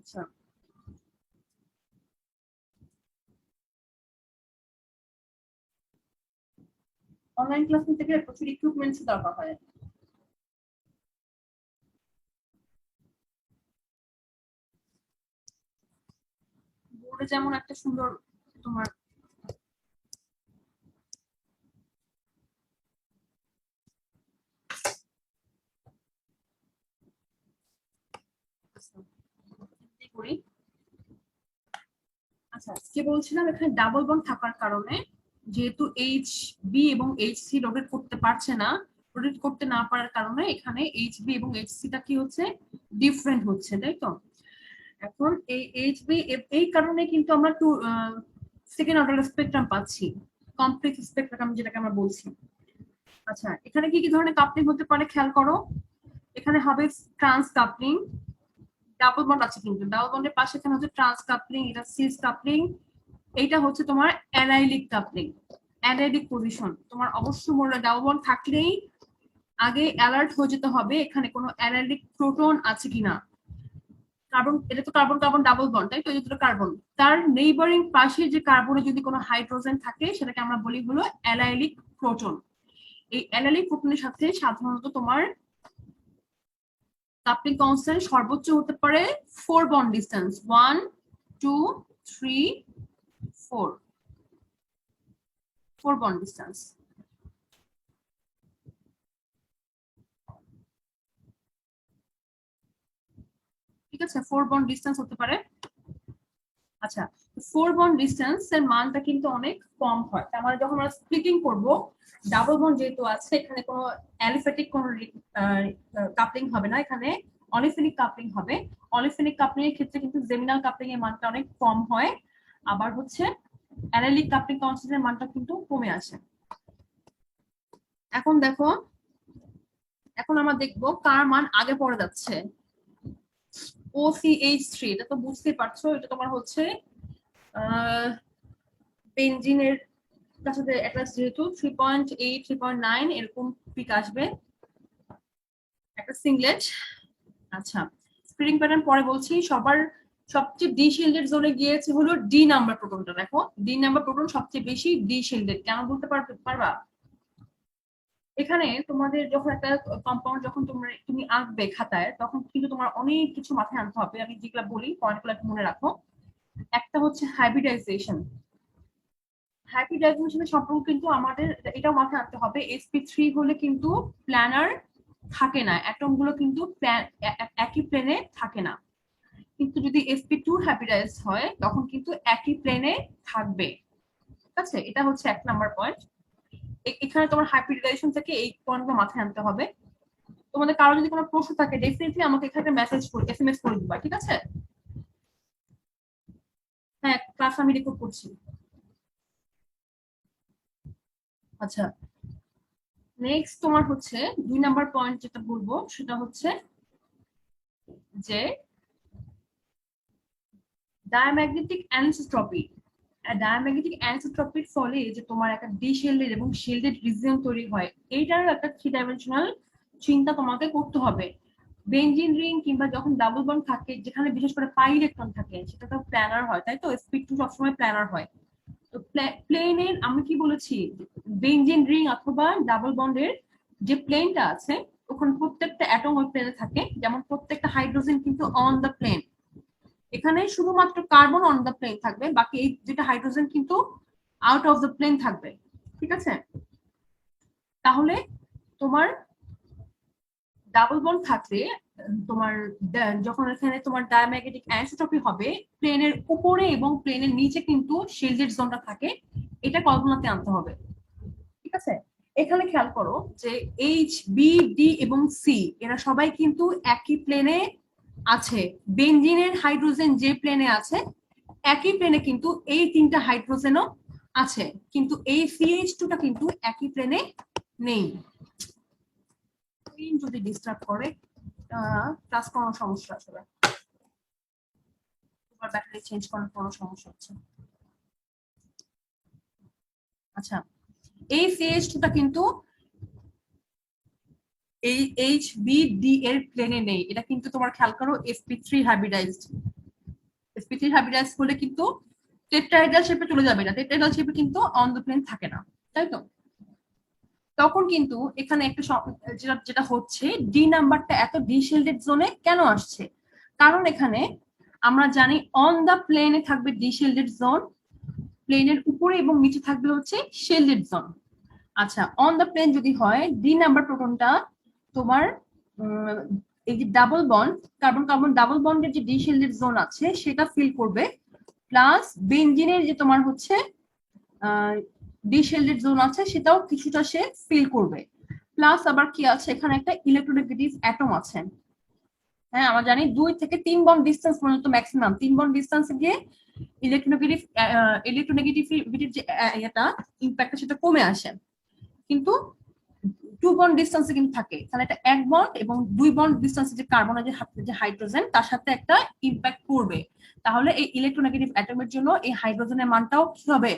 আচ্ছা, online class নিতে গেলে প্রচুর ইকুইপমেন্টস দরকার হয়। বোর্ডে যেমন একটা সুন্দর তোমার করি। আচ্ছা, যে বলছিলাম এখানে ডাবল বন্ড থাকার কারণে যেহেতু এইচ বি এবং এইচ সি রোটেট করতে পারছে না, রোটেট করতে না পারার কারণে এখানে এইচ বি এবং এইচ সিটা কি হচ্ছে, ডিফারেন্ট হচ্ছে, তাই তো? এখন এই এইচ বি এই কারণে কিন্তু আমরা টু সেকেন্ড অর্ডার স্পেকট্রাম পাচ্ছি, কমপ্লেক্স স্পেকট্রাম যেটাকে আমরা বলছি। আচ্ছা, এখানে কি কি ধরনের কাপলিং হতে পারে খেয়াল করো। এখানে হবে ট্রান্স কাপলিং, ডাবল বন্ড আছে কিন্তু ডাবল বন্ডের পাশে এখানে হচ্ছে ট্রান্স কাপলিং, এটা সিস কাপলিং, এইটা হচ্ছে তোমার অ্যানাইলিক কাপলিং, অ্যানাইলিক পজিশন। তোমার অবশ্যই মনে ডাবল বন্ড থাকলেই আগে অ্যালার্ট হয়ে যেতে হবে এখানে কোনো অ্যানাইলিক প্রোটন আছে কিনা। কার্বন, এটা তো কার্বন কার্বন ডাবল বন্ড, তাই তো? এই দুটো কার্বন, তার নেইবারিং পাশে যে কার্বনে যদি কোনো হাইড্রোজেন থাকে সেটাকে আমরা বলি হলো অ্যালাইলিক প্রোটন। এই অ্যালাইলিক প্রোটনের সাথে সাধারণত তোমার কাপলিং কনস্ট্যান্ট সর্বোচ্চ হতে পারে 4 বন্ড ডিসটেন্স, 1 2 3 4 বন্ড ডিসটেন্স। ঠিক আছে, 4 বন্ড ডিসটেন্স হতে পারে। আচ্ছা, 4 বন্ড ডিসটেন্স এর মানটা কিন্তু অনেক কম হয়। তার মানে যখন আমরা স্প্লিটিং করব, ডাবল বন্ড যেহেতু আছে এখানে কোনো অ্যালিফ্যাটিক কোনো কাপলিং হবে না, এখানে অলিফেনিক কাপলিং হবে। অলিফেনিক কাপলিং এর ক্ষেত্রে কিন্তু জেমিনাল কাপলিং এর মানটা অনেক কম হয়, আবার হচ্ছে অ্যানালিক কাপলিং কনস্ট্যান্টের মানটা কিন্তু কমে আসে। এখন দেখো, এখন আমরা দেখবো কার মান আগে পড়ে যাচ্ছে। OCH3, এটা তো বুঝতেই পারছো, এটা তোমার হচ্ছে বেনজিনের সাথে অ্যাটাচ, যেহেতু 3.8 3.9 এরকম পিক আসবে, একটা সিংলেট। আচ্ছা, স্প্রিং প্যাটার্ন পরে বলছি। সবার সবচেয়ে ডি শিল্ডেড জোনে গিয়েছে হলো ডি নাম্বার প্রোটনটা। দেখো, ডি নাম্বার প্রোটন সবচেয়ে বেশি ডি শিল্ডেড, কেন বলতে পারবা? এখানে তোমাদের যখন একটা কম্পাউন্ড যখন তুমি আঁকবে খাতায়, তখন কিন্তু তোমার অনেক কিছু মাথায় আনতে হবে। আমি যেগুলো বলি পয়েন্টগুলো একটু মনে রাখো। একটা হচ্ছে হাইব্রিডাইজেশন। হাইব্রিডাইজেশনের সম্পর্ক কিন্তু আমাদের এটাও মাথায় রাখতে হবে, sp3 হলে কিন্তু প্ল্যানার থাকে না, অ্যাটম গুলো কিন্তু একই প্লেনে থাকে না। কিন্তু যদি sp2 হাইব্রিডাইজ হয় তখন কিন্তু একই প্লেনে থাকবে। ঠিক আছে, এটা হচ্ছে 1 নাম্বার পয়েন্ট। এখানে তোমার হাইব্রিডাইজেশন থেকে এই পয়েন্টগুলো মাথায় আনতে হবে। তোমাদের কারো যদি কোনো প্রশ্ন থাকে ডেফিনেটলি আমাকে এখানে মেসেজ করে এসএমএস করে দিবা, ঠিক আছে? হ্যাঁ, ক্লাস আমি রেকর্ড করছি। আচ্ছা, নেক্সট তোমার হচ্ছে 2 নাম্বার পয়েন্ট যেটা বলবো সেটা হচ্ছে যে ডায়াম্যাগনেটিক অ্যানিসোট্রপি। ডায়াম্যাগনেটিক অ্যানিসোট্রপির ফলে যে তোমার একটা ডি শেল্ডেড এবং শেল্ডেড রিজিয়ন তৈরি হয়, এইটার একটা 3 ডাইমেনশনাল চিন্তা তোমাকে করতে হবে। বেনজিন রিং কিংবা যখন ডাবল বন্ড থাকে, যেখানে বিশেষ করে পাই ইলেকট্রন থাকে, সেটা তো প্ল্যানার হয়, তাই তো? sp2 সবসময় প্ল্যানার হয়। তো প্লেনের আমি কি বলেছি, বেনজিন রিং অথবা ডাবল বন্ডের যে প্লেনটা আছে ওখানে প্রত্যেকটা অ্যাটম ওই প্লেনে থাকে, যেমন প্রত্যেকটা হাইড্রোজেন কিন্তু অন দ্য প্লেন। এখানে শুধুমাত্র কার্বন অন দ্য প্লেন থাকবে, বাকি এই যেটা হাইড্রোজেন কিন্তু আউট অফ দ্য প্লেন থাকবে। ঠিক আছে, তাহলে তোমার ডাবল বন্ড থাকলে তোমার যখন এখানে তোমার ডায়াম্যাগনেটিক অ্যানিসোট্রপি হবে, প্লেনের উপরে এবং প্লেনের নিচে কিন্তু শেল্ডেড জোনটা থাকে, এটা কল্পনাতে আনতে হবে। ঠিক আছে, এখানে খেয়াল করো যে এইচ বি ডি এবং সি এরা সবাই কিন্তু একই প্লেনে আছে। বেনজিনের হাইড্রোজেন যে প্লেনে আছে একই প্লেনে কিন্তু এই 3টা হাইড্রোজেনও আছে, কিন্তু এই CH2টা কিন্তু একই প্লেনে নেই। যদি ডিস্টার্ব করে ক্লাস কোনো সমস্যা আসলে, তোমার ব্যাটারি চেঞ্জ করার কোনো সমস্যা হচ্ছে। আচ্ছা, এই CH2টা কিন্তু এই HBD এর প্লেনে নেই, এটা কিন্তু তোমার খেয়াল করো sp3 হাইব্রিডাইজড। sp3 হাইব্রিডাইজ হলে কিন্তু টেট্রাহেড্রাল শেপে চলে যাবে না, টেট্রাহেড্রাল শেপে কিন্তু অন দ্য প্লেন থাকে না, তাই তো? তখন কিন্তু এখানে একটা যেটা যেটা হচ্ছে ডি নাম্বারটা এত ডি শেল্ডেড জোনে কেন আসছে, কারণ এখানে আমরা জানি অন দা প্লেনে থাকবে ডি শেল্ডেড জোন, প্লেনের উপরে এবং নিচে থাকবে হচ্ছে শেল্ডেড জোন। আচ্ছা, অন দা প্লেন যদি হয় ডি নাম্বার প্রোটনটা তোমার এই যে double bond carbon carbon double বন্ডের যে ডি শেল্ডেড জোন আছে সেটা ফিল করবে, প্লাস বেনজিনের যে তোমার হচ্ছে ডি শেল্ডেড জোন আছে সেটাও কিছুটা সে ফিল করবে, প্লাস আবার কি আছে এখানে একটা ইলেকট্রোনেগেটিভ অ্যাটম আছে। হ্যাঁ, আমরা জানি 2 থেকে 3 বন্ড ডিসটেন্স পর্যন্ত ম্যাক্সিমাম, 3 বন্ড ডিসটেন্সে গিয়ে ইলেকট্রোনেগেটিভিটির যে এটা ইম্প্যাক্টটা সেটা কমে আসে, কিন্তু 2 বন্ড ডিসটেন্সে কিন্তু থাকে, তাহলে এটা 1 বন্ড এবং 2 বন্ড ডিসটেন্সে যে কার্বন আর যে হাইড্রোজেন তার সাথে একটা ইম্প্যাক্ট করবে, তাহলে এই ইলেকট্রোনেগেটিভ অ্যাটমের জন্য এই হাইড্রোজেনের মানটাও কি হবে,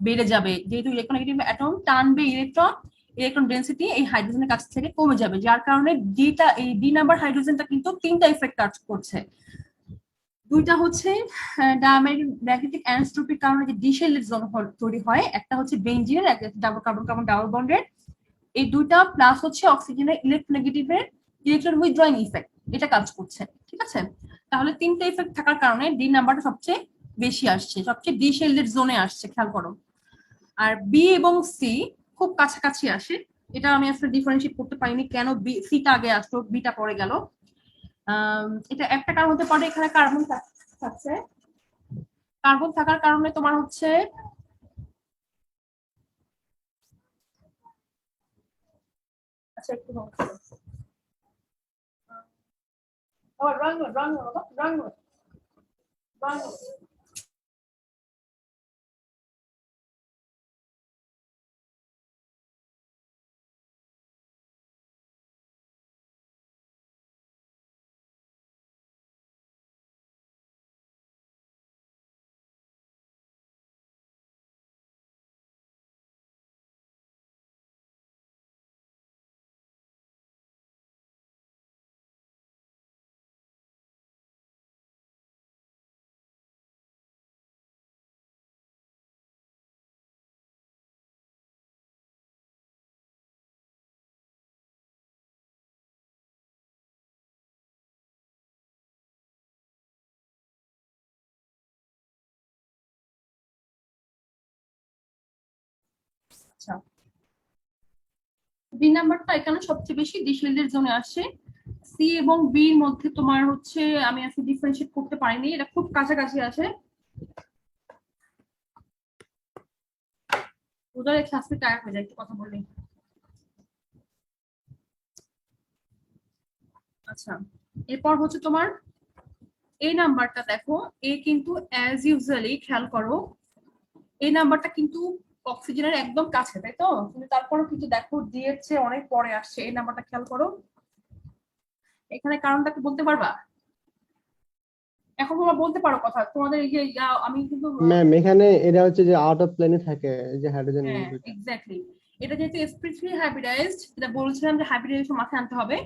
বেড়ে যাবে, যেহেতু ইলেকট্রোনেগেটিভ অ্যাটম টানবে ইলেকট্রন, ইলেকট্রন ডেন্সিটি এই হাইড্রোজেনের কাছ থেকে কমে যাবে, যার কারণে ডিটা এই ডি নাম্বার হাইড্রোজেনটা কিন্তু 3টা ইফেক্ট কাজ করছে। 2টা হচ্ছে ডায়াম্যাগনেটিক অ্যানিসোট্রপির কারণে যে ডি শেল্ডেড জোন তৈরি হয়, একটা হচ্ছে বেনজিনের, একটা ডাবল কার্বন কার্বন ডাবল বন্ডের, এই 2টা প্লাস হচ্ছে অক্সিজেনের ইলেকট্রোনেগেটিভের ইলেকট্রন উইথড্রয়িং ইফেক্ট, এটা কাজ করছে, ঠিক আছে? তাহলে 3টা ইফেক্ট থাকার কারণে ডি নাম্বারটা সবচেয়ে বেশি আসছে, সবচেয়ে ডি শেল্ডেড জোনে আসছে, খেয়াল করো। আর বি এবং সি খুব কাছাকাছি আসে, এটা আমি আসলে ডিফারেন্সিয়েট করতে পারিনি কেন সিটা আগে আসলো বিটা পরে গেল। এটা একটা কারণ হতে পারে এখানে কার্বন থাকছে, কার্বন থাকার কারণে তোমার হচ্ছে আচ্ছা একটু রং আচ্ছা, বি নাম্বারটা এখানে সবচেয়ে বেশি ডিসেলের জোনে আসে, সি এবং বি এর মধ্যে তোমার হচ্ছে আমি আসলে ডিফারেন্সিয়েট করতে পারিনি, এটা খুব কাছাকাছি আসে, ওদের এক শাস্তি টায়ার হয়ে যায় একটু কথা বললেই। আচ্ছা, এরপর হচ্ছে তোমার এই নাম্বারটা দেখো, এ কিন্তু অ্যাজ ইউজুয়ালি খেয়াল করো এই নাম্বারটা কিন্তু অক্সিজেনের একদম কাছে, তাই তো? কিন্তু তারপরও কিন্তু দেখো ডি এর চেয়ে অনেক পরে আসছে, এই নাম্বারটা খেয়াল করো, এখানে কারণটা কি বলতে পারবা? এখন তোমরা বলতে পারো কথা, তোমাদের এই যে আমি কিন্তু ম্যাম এখানে এটা হচ্ছে যে আউট অফ প্লেনে থাকে এই যে হাইড্রোজেন হ্যাঁ দুইটা। এক্স্যাক্টলি, এটা যেহেতু sp3 হাইব্রিডাইজড, যেটা বলছিলাম যে হাইব্রিডাইজেশন মাথায় আনতে হবে,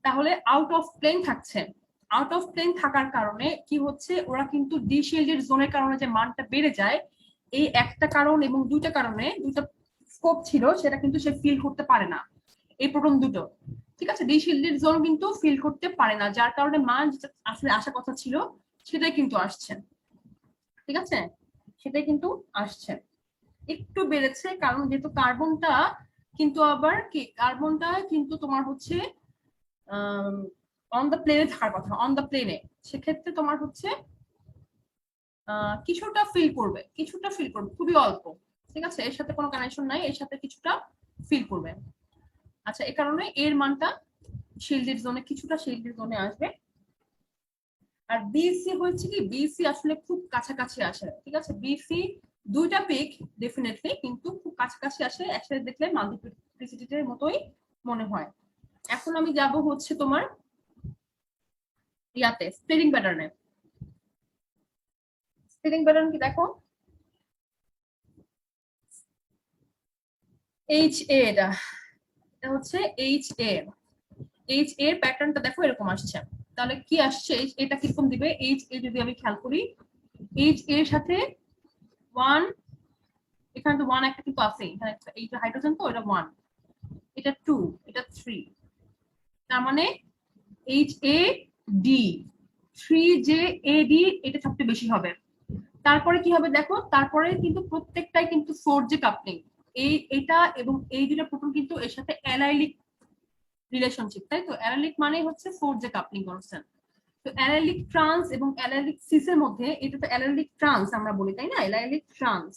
তাহলে আউট অফ প্লেন থাকছে, আউট অফ প্লেন থাকার কারণে কি হচ্ছে, ওরা কিন্তু ডি শেল্ডেড জোনের কারণে যে মানটা বেড়ে যায়, এই একটা কারণ এবং 2টা কারণে 2টা স্কোপ ছিল সেটা কিন্তু সে ফিল করতে পারে না, এই প্রোটন দুটো, ঠিক আছে? ডি শেল্ডেড জোন কিন্তু ফিল করতে পারে না, যার কারণে মান যেটা আসলে আসার কথা ছিল সেটাই কিন্তু আসছে, ঠিক আছে? সেটাই কিন্তু আসছে, একটু বেড়েছে, কারণ যেহেতু কার্বনটা কিন্তু আবার কি, কার্বনটা কিন্তু তোমার হচ্ছে অন দ্য প্লেনে থাকার কথা, অন দ্য প্লেনে, সেক্ষেত্রে তোমার হচ্ছে কিছুটা ফিল করবে, কিছুটা ফিল করবে, খুবই অল্প, ঠিক আছে? এর সাথে কোনো কানেকশন নাই, এর সাথে কিছুটা ফিল করবে। আচ্ছা, এই কারণে এর মানটা শিল্ডেড জোনে, কিছুটা শিল্ডেড জোনে আসবে। আর বিসি হচ্ছে কি, বিসি আসলে খুব কাছাকাছি আসে, ঠিক আছে? বিসি 2টা পিক ডেফিনেটলি, কিন্তু খুব কাছাকাছি আসে, একসাথে দেখলে মাল্টিপ্লিসিটির মতোই মনে হয়। এখন আমি যাব হচ্ছে তোমার ইয়াতে স্প্লিটিং প্যাটার্নে, স্প্লিটিং প্যাটার্ন কি দেখো, এইচ এ, এটা হচ্ছে এইচ এ, এইচ এর প্যাটার্নটা দেখো এরকম আসছে, তাহলে কি আসছে, এটা কিরকম দিবে, এইচ এ যদি আমি খেয়াল করি, এইচ এর সাথে 1, এখানে তো 1 একটা কিন্তু আছে, এখানে এইটা হাইড্রোজেন তো, এটা 1, এটা 2, এটা 3, তার মানে এইচ এ ডি 3 যে এ ডি এটা সবচেয়ে বেশি হবে। তারপরে কি হবে দেখো, তারপরে কিন্তু প্রত্যেকটাই কিন্তু 4 যে কাপলিং, এটা এবং এই দুটো প্রোটন কিন্তু এর সাথে অ্যালাইলিক রিলেশনশিপ, তাই তো? অ্যালাইলিক মানে হচ্ছে 4 যে কাপলিং কনস্ট্যান্ট। তো অ্যালাইলিক ট্রান্স এবং অ্যালাইলিক সিস এর মধ্যে, এটা তো অ্যালাইলিক ট্রান্স আমরা বলি তাই না, অ্যালাইলিক ট্রান্স,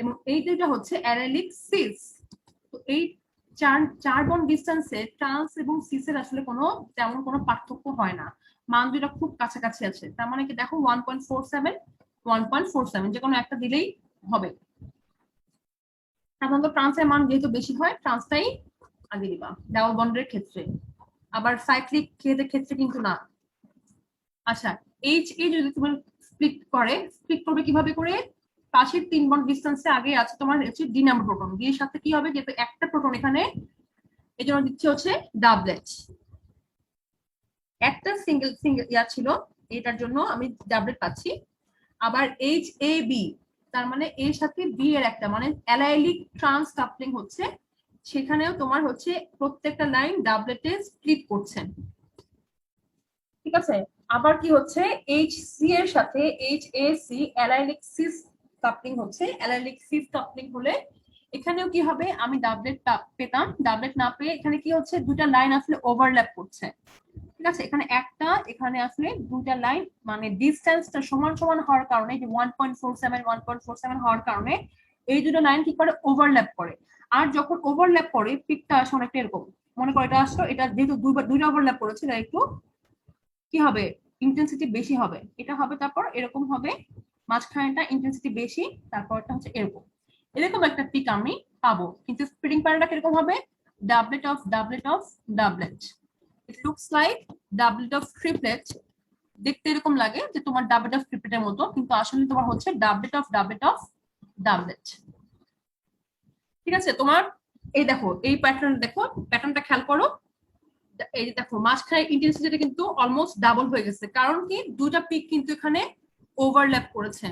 এবং এই দুটো হচ্ছে অ্যালাইলিক সিস। তো এই চার বন্ড ডিসটেন্সে ট্রান্স এবং সিস এর আসলে তেমন কোনো পার্থক্য হয় না, মান দুটো খুব কাছাকাছি আছে। তার মানে কি দেখো 1.47 1.47 যে কোনো একটা দিলেই হবে। সাধারণত ট্রান্সের মান যেহেতু বেশি হয়, ট্রান্সটাই আগে দিবা ডাবল বন্ডের ক্ষেত্রে, আবার সাইক্লিক ক্ষেত্রে কিন্তু না। আচ্ছা, এইচ এ যদি তুমি স্প্লিট করবে কিভাবে করে, পাশের 3 বন্ড ডিসটেন্সে আগে আছে তোমার হচ্ছে ডি নাম্বার প্রোটন, ডি এর সাথে কি হবে, যেহেতু একটা প্রোটন এখানে, এই জন্য দিচ্ছে হচ্ছে ডাবলেট। একটা সিঙ্গেল ইয়া ছিল, এটার জন্য আমি ডাবলেট পাচ্ছি। আবার এইচ এ বি, তার মানে এর সাথে বি এর একটা, মানে অ্যালাইলিক ট্রান্স কাপলিং হচ্ছে, সেখানেও তোমার হচ্ছে প্রত্যেকটা লাইন ডাবলেটে স্প্লিট করছে, ঠিক আছে? আবার কি হচ্ছে, এইচ সি এর সাথে H A C allylic cis coupling হচ্ছে, অ্যালাইলিক সিস কাপলিং হলে এখানেও কি হবে, আমি ডাবলেট পেতাম, ডাবলেট না পেয়ে এখানে কি হচ্ছে, দুটা লাইন আসলে ওভারল্যাপ করছে, ঠিক আছে? এখানে একটা, এখানে আসলে দুটা লাইন, মানে ডিসটেন্সটা সমান সমান হওয়ার কারণে, যে 1.47 হওয়ার কারণে এই দুটো লাইন কি করে, ওভারল্যাপ করে। আর যখন ওভারল্যাপ করে পিকটা আসে অনেকটা এরকম, মনে করো এটা আসলো, এটা যেহেতু দুইটা ওভারল্যাপ করেছে, এটা একটু কি হবে, ইন্টেন্সিটি বেশি হবে, এটা হবে, তারপর এরকম হবে, মাঝখানেটা ইন্টেন্সিটি বেশি, তারপরটা হচ্ছে এরকম, এরকম একটা পিক আমি পাবো। কিন্তু স্প্লিটিং প্যাটার্নটা কিরকম হবে, doublet of doublet of doublet, it looks like doublet of triplet, দেখতে এরকম লাগে যে তোমার ডাবলেট অফ ট্রিপলেটের মতো, কিন্তু আসলে তোমার হচ্ছে ডাবলেট অফ ডাবলেট অফ ডাবলেট, ঠিক আছে? তোমার এই দেখো, এই প্যাটার্ন দেখো, প্যাটার্নটা খেয়াল করো, এই যে দেখো মাঝখানে ইন্টেন্সিটিটা কিন্তু অলমোস্ট ডাবল হয়ে গেছে, কারণ কি দুটা পিক কিন্তু এখানে ওভারল্যাপ করেছে,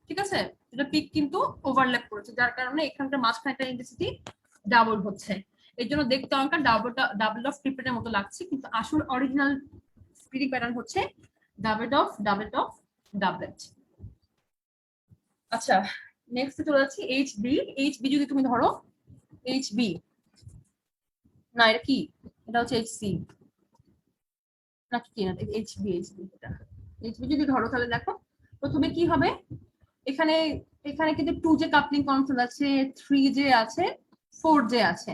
ঠিক আছে? দুটা পিক কিন্তু ওভারল্যাপ করেছে, যার কারণে এখানকার মাঝখানে একটা ইন্টেন্সিটি ডাবল হচ্ছে, এই জন্য দেখতে অনেকটা ডাবল অফ ট্রিপলেটের মতো লাগছে, কিন্তু আসল অরিজিনাল স্প্লিটিং প্যাটার্ন হচ্ছে ডাবলেট অফ ডাবলেট। আচ্ছা, নেক্সট চলে যাচ্ছি এইচ বি। এইচ বি যদি তুমি ধরো, এইচ বি না, এটা কি, এটা হচ্ছে এইচ সি নাকি কি, না এইচ বি, এটা এইচ বি যদি ধরো, তাহলে দেখো প্রথমে কি হবে, এখানে এখানে কিন্তু 2 যে কাপলিং কনস্ট্যান্ট আছে, 3 যে আছে, 4 যে আছে,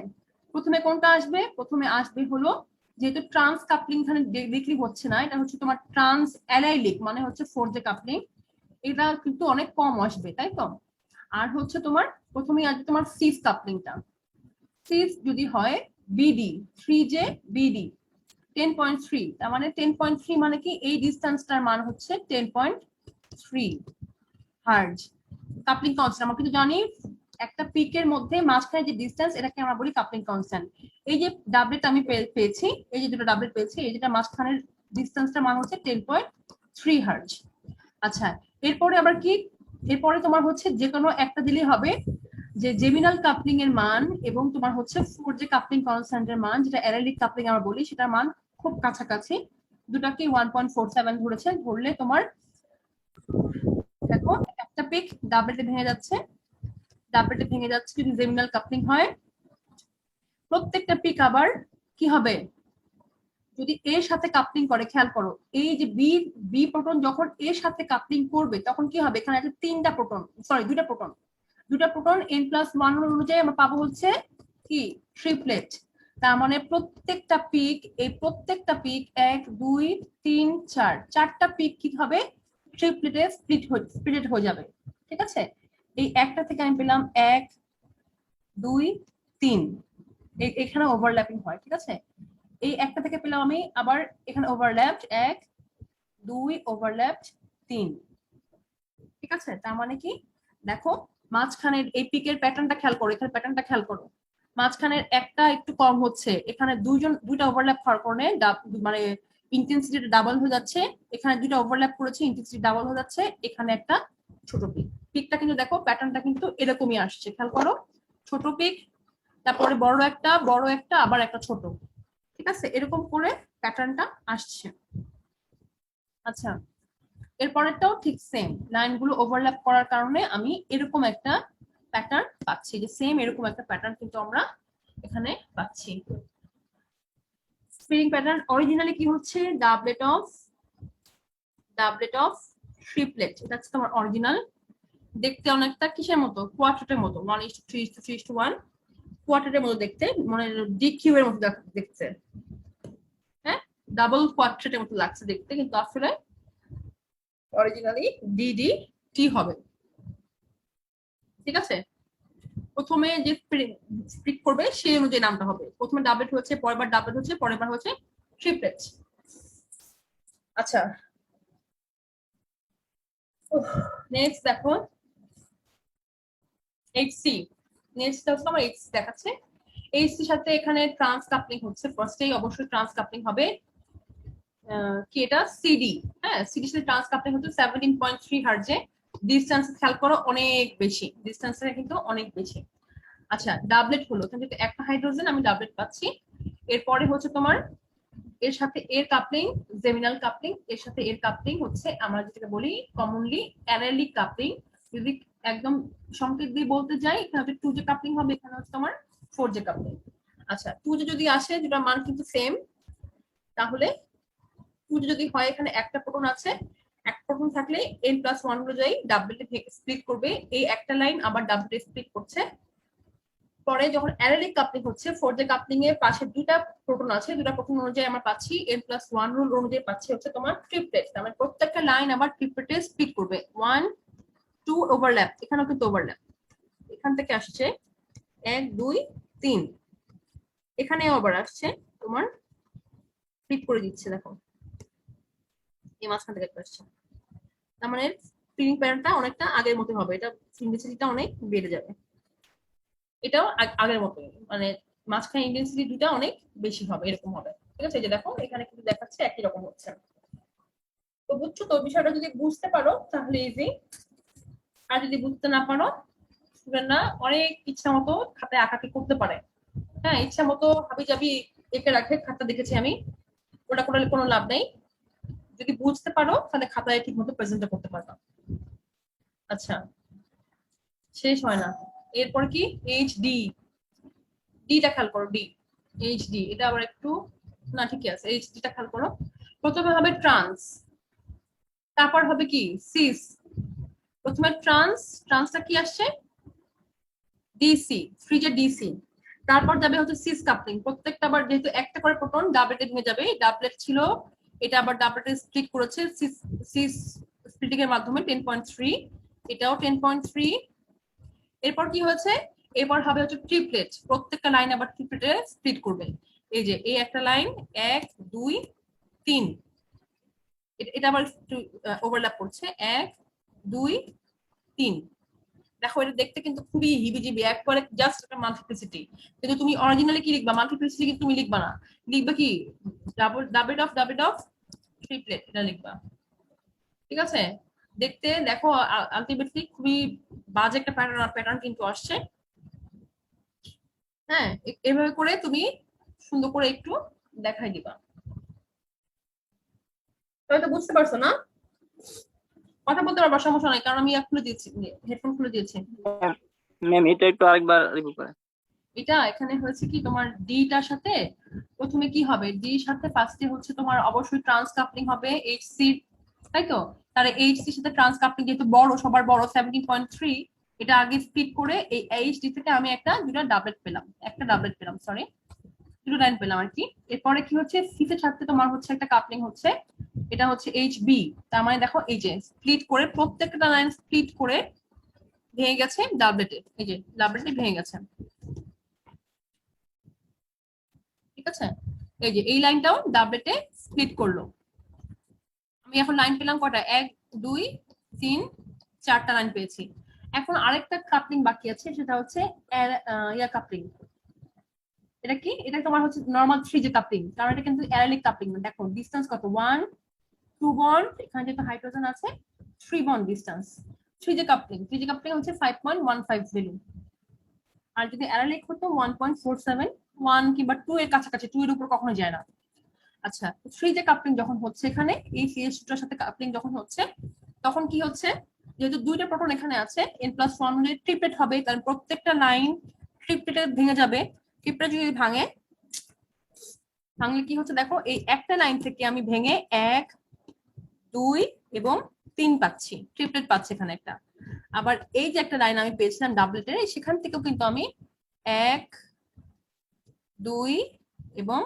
প্রথমে কোনটা আসবে, প্রথমে আসবে হলো, যেহেতু ট্রান্স কাপলিং এখানে দেখলি হচ্ছে না, এটা হচ্ছে তোমার ট্রান্স অ্যালাইলিক, মানে হচ্ছে 4 যে কাপলিং, এটা কিন্তু অনেক কম আসবে, তাই তো? আর হচ্ছে তোমার প্রথমেই আসবে তোমার সিস কাপলিংটা, সিস যদি হয় বিডি 3 যে বিডি 10.3, তার মানে 10.3 মানে কি, এই ডিসটেন্সটার মান হচ্ছে 10.3 হার্জ কাপলিং কনস্ট্যান্ট। আমরা কিন্তু জানি একটা পিকের মধ্যে মাঝখানে যে ডিসটেন্স, এটাকে আমরা বলি কাপলিং কনস্ট্যান্ট। এই যে ডাবলেট আমি পেয়েছি, এই যে দুটো ডাবলেট পেয়েছি, এই যেটা মাঝখানের ডিসটেন্সটার মান হচ্ছে 10.3 হার্জ। আচ্ছা, এরপরে আবার কি, এরপরে তোমার হচ্ছে যে কোনো একটা দিলেই হবে, যে জেমিনাল কাপলিং এর মান এবং তোমার হচ্ছে 4 যে কাপলিং কনস্ট্যান্টের মান, যেটা অ্যালাইলিক কাপলিং আমরা বলি, সেটার মান খুব কাছাকাছি, দুটাকে 1.47 ধরেছে, ধরলে তোমার দেখো একটা পিক ডাবলেটে ভেঙে যাচ্ছে, যদি জেমিনাল কাপলিং হয়, প্রত্যেকটা পিক আবার কি হবে, যদি এর সাথে কাপলিং করে, খেয়াল করো, এই যে বি প্রোটন যখন এর সাথে কাপলিং করবে, তখন কি হবে, এখানে আছে দুটা প্রোটন n+1 অনুযায়ী আমরা পাবো হচ্ছে কি, ট্রিপলেট। তার মানে প্রত্যেকটা পিক, এই প্রত্যেকটা পিক 1 2 3 4 চারটা পিক কি হবে, ট্রিপলেটে স্প্লিট হয়ে যাবে, ঠিক আছে? এই একটা থেকে আমি পেলাম 1 2 3, এখানে ওভারল্যাপিং হয়, ঠিক আছে? এই একটা থেকে পেলাম আমি আবার এখানে ওভারল্যাপড 1 2 ওভারল্যাপড 3, ঠিক আছে? তার মানে কি দেখো, মাঝখানের এই পিকের প্যাটার্নটা খেয়াল করো, এখানে প্যাটার্নটা খেয়াল করো, মাঝখানের একটা একটু কম হচ্ছে, এখানে দুইটা ওভারল্যাপ হওয়ার কারণে মানে ইন্টেন্সিটি ডাবল হয়ে যাচ্ছে, এখানে দুটো ওভারল্যাপ করেছে, ইন্টেন্সিটি ডাবল হয়ে যাচ্ছে, এখানে একটা ছোট পিক। পিকটা কিন্তু দেখো প্যাটার্নটা কিন্তু এরকমই আসছে, খেয়াল করো, ছোট পিক, তারপরে বড় একটা আবার একটা ছোট, ঠিক আছে, এরকম করে প্যাটার্নটা আসছে। আচ্ছা, এরপরেরটাও ঠিক সেম, লাইনগুলো ওভারল্যাপ করার কারণে আমি এরকম একটা প্যাটার্ন পাচ্ছি, যে সেম এরকম একটা প্যাটার্ন কিন্তু আমরা এখানে পাচ্ছি। স্প্রিং প্যাটার্ন অরিজিনালি কি হচ্ছে, ডাবলেট অফ ট্রিপলেট, এটা হচ্ছে তোমার অরিজিনাল। দেখতে অনেকটা কিসের মতো, কোয়ার্টেটের মতো, 1:3:3:1 কোয়ার্টেটের মতো দেখতে, মানে ডিকিউ এর মতো দেখতে, হ্যাঁ, ডাবল কোয়ার্টেটের মতো লাগছে দেখতে, কিন্তু আসলে অরিজিনালি ডিডি টি হবে, ঠিক আছে। প্রথমে যে স্প্লিট করবে সেই অনুযায়ী নামটা হবে, প্রথমে ডাবলেট হচ্ছে, পরের বার ডাবলেট হচ্ছে, পরের বার হচ্ছে ট্রিপলেট। আচ্ছা, নেক্সট দেখো এইচসি, নেক্সট হচ্ছে আমার এইচসি দেখাচ্ছে। এইচসির সাথে এখানে ট্রান্স কাপলিং হচ্ছে, ফার্স্টেই অবশ্যই ট্রান্স কাপলিং হবে, কি এটা সিডি, হ্যাঁ, সিডির সাথে ট্রান্স কাপলিং হচ্ছে 17.3 হার্জে, ডিসটেন্স খেয়াল করো অনেক বেশি, ডিসটেন্সটা কিন্তু অনেক বেশি। আচ্ছা, ডাবলেট হলো, কিন্তু একটা হাইড্রোজেন আমি ডাবলেট পাচ্ছি। এরপরে হচ্ছে তোমার এর সাথে এর কাপলিং, জেমিনাল কাপলিং, এর সাথে এর কাপলিং হচ্ছে আমরা যেটা বলি কমনলি অ্যারেলিক কাপলিং। যদি একদম সংকেত দিয়ে বলতে যাই, এখানে হচ্ছে 2J কাপলিং হবে, এখানে হচ্ছে তোমার 4J কাপলিং। আচ্ছা, 2J যদি আসে, যেটা মান কিন্তু সেম, তাহলে 2J যদি হয়, এখানে একটা প্রোটন আছে, এক প্রোটন থাকলে n+1 অনুযায়ী ডাবলেটে স্প্লিট করবে, এই একটা লাইন আবার ডাবলেটে স্প্লিট করছে। পরে যখন অ্যারেলিক কাপলিং হচ্ছে, 4J কাপলিং এর পাশে দুটা প্রোটন আছে, দুটা প্রোটন অনুযায়ী আমরা পাচ্ছি n+1 রুল অনুযায়ী পাচ্ছি হচ্ছে তোমার ট্রিপলেট, মানে প্রত্যেকটা লাইন আবার ট্রিপলেটে স্প্লিট করবে, 1 2 ওভারল্যাপ, এখানেও কিন্তু ওভারল্যাপ, এখান থেকে আসছে 1 2 3, এখানেও আবার আসছে তোমার স্প্লিট করে দিচ্ছে, দেখো এই মাঝখান থেকে আসছে, তার মানে স্প্লিটিং প্যাটার্নটা অনেকটা আগের মতো হবে, এটা ইন্টেন্সিটিটা অনেক বেড়ে যাবে, এটাও আগের মতো, মানে মাঝখানে ইন্টেন্সিটি দুটা অনেক বেশি হবে, এরকম হবে, ঠিক আছে। এই যে দেখো এখানে কিন্তু দেখাচ্ছে একই রকম হচ্ছে। তো বুঝছো তো, বিষয়টা যদি বুঝতে পারো তাহলে ইজি, আর যদি বুঝতে না পারো, স্টুডেন্টরা অনেক ইচ্ছা মতো খাতায় আঁকাকে করতে পারে, হ্যাঁ, ইচ্ছা মতো হাবি জাবি এঁকে রাখে, খাতা দেখেছি আমি, ওটা করলে কোনো লাভ নেই, যদি বুঝতে পারো তাহলে খাতায় ঠিক মতো প্রেজেন্ট করতে পারবা। আচ্ছা, শেষ হয় না, এরপর কি এইচডি, ডিটা খেয়াল করো, এইচডি, এটা আবার একটু, না ঠিকই আছে, এইচডিটা খেয়াল করো। প্রথমে হবে ট্রান্স, তারপর হবে কি সিস, প্রথমে ট্রান্সটা কি আসছে, ডিসি, ফ্রিজে ডিসি, তারপর যাবে হচ্ছে সিস কাপলিং, প্রত্যেকটা আবার যেহেতু একটা করে প্রোটন ডাবলেটে ভেঙে যাবে, ডাবলেট ছিল, এটা আবার ডাবলেটে স্প্লিট করেছে সিস স্প্লিটিং এর মাধ্যমে 10.3, এটাও 10.3। এরপর কি হয়েছে, এরপর হবে হচ্ছে ট্রিপলেট, প্রত্যেকটা লাইন আবার ট্রিপলেটে স্প্লিট করবে, এই যে এই একটা লাইন 1 2 3, এটা আবার একটু ওভারল্যাপ করছে, 1 2 3, দেখো এটা দেখতে কিন্তু খুবই হিবিজিবি, একবারে জাস্ট একটা মাল্টিপ্লিসিটি, কিন্তু তুমি অরিজিনালি কি লিখবা, মাল্টিপ্লিসিটি কিন্তু তুমি লিখবা না, লিখবা কি ডাবল অফ ট্রিপলেট, এটা লিখবা, ঠিক আছে। দেখতে দেখো আলটিমেটলি খুবই বাজে একটা প্যাটার্ন কিন্তু আসছে, হ্যাঁ, এভাবে করে তুমি সুন্দর করে একটু দেখাই দিবা, হয়তো বুঝতে পারছো না, কথা বলতে পারবা, সমস্যা নাই, কারণ আমি খুলে দিয়েছি, হেডফোন খুলে দিয়েছি। ম্যাম এটা একটু আরেকবার রিভিউ করেন। এটা এখানে হয়েছে কি, তোমার ডিটার সাথে প্রথমে কি হবে, ডির সাথে ফার্স্টে হচ্ছে তোমার অবশ্যই ট্রান্স কাপলিং হবে এইচসি, তাই তো, তাহলে এইচসির সাথে ট্রান্স কাপলিং যেহেতু বড়, সবার বড় 17.3, এটা আগে স্প্লিট করে এই এইচডি থেকে আমি দুটো ডাবলেট পেলাম, সরি, দুটো লাইন পেলাম আর কি। এরপরে কি হচ্ছে, সিসের সাথে তোমার হচ্ছে একটা কাপলিং হচ্ছে, এটা হচ্ছে এইচবি, তার মানে দেখো এই যে স্প্লিট করে প্রত্যেকটা লাইন স্প্লিট করে ভেঙে গেছে ডাবলেটে, এই যে ডাবলেটে ভেঙে গেছে, ঠিক আছে। এই যে এই লাইনটাও ডাবলেটে স্প্লিট করলো, আমি এখন লাইন পেলাম কটা, 1 2 3 4টা লাইন পেয়েছি। এখন আরেকটা কাপলিং বাকি আছে, সেটা হচ্ছে ইয়া কাপলিং, এটা কি, এটা তোমার হচ্ছে নর্মাল 3J কাপলিং, কারণ এটা কিন্তু অ্যারালিক কাপলিং। দেখো ডিসটেন্স কত, 1 2 বন্ড, এখানে যেহেতু হাইড্রোজেন আছে 3 bond distance. 3J coupling, 3J coupling হচ্ছে 5.15 ভ্যালু। আর যদি অ্যারালিক হতো 1.47, 1 কিংবা 2 এর কাছাকাছি, 2 এর উপর কখনো যায় না। আচ্ছা, 3J কাপলিং যখন হচ্ছে এখানে এই CH2টার সাথে কাপলিং যখন হচ্ছে, তখন কি হচ্ছে, যেহেতু দুইটা প্রোটন এখানে আছে, N+1 হলে ট্রিপলেট হবে, কারণ প্রত্যেকটা লাইন ট্রিপলেটে ভেঙে যাবে। ট্রিপলেট যদি ভাঙলে কি হচ্ছে দেখো, এই একটা লাইন থেকে আমি ভেঙে 1 2 এবং 3 পাচ্ছি, ট্রিপলেট পাচ্ছি এখানে একটা। আবার এই যে একটা লাইন আমি পেয়েছিলাম ডাবলেটের, সেখান থেকেও কিন্তু আমি 1 2 এবং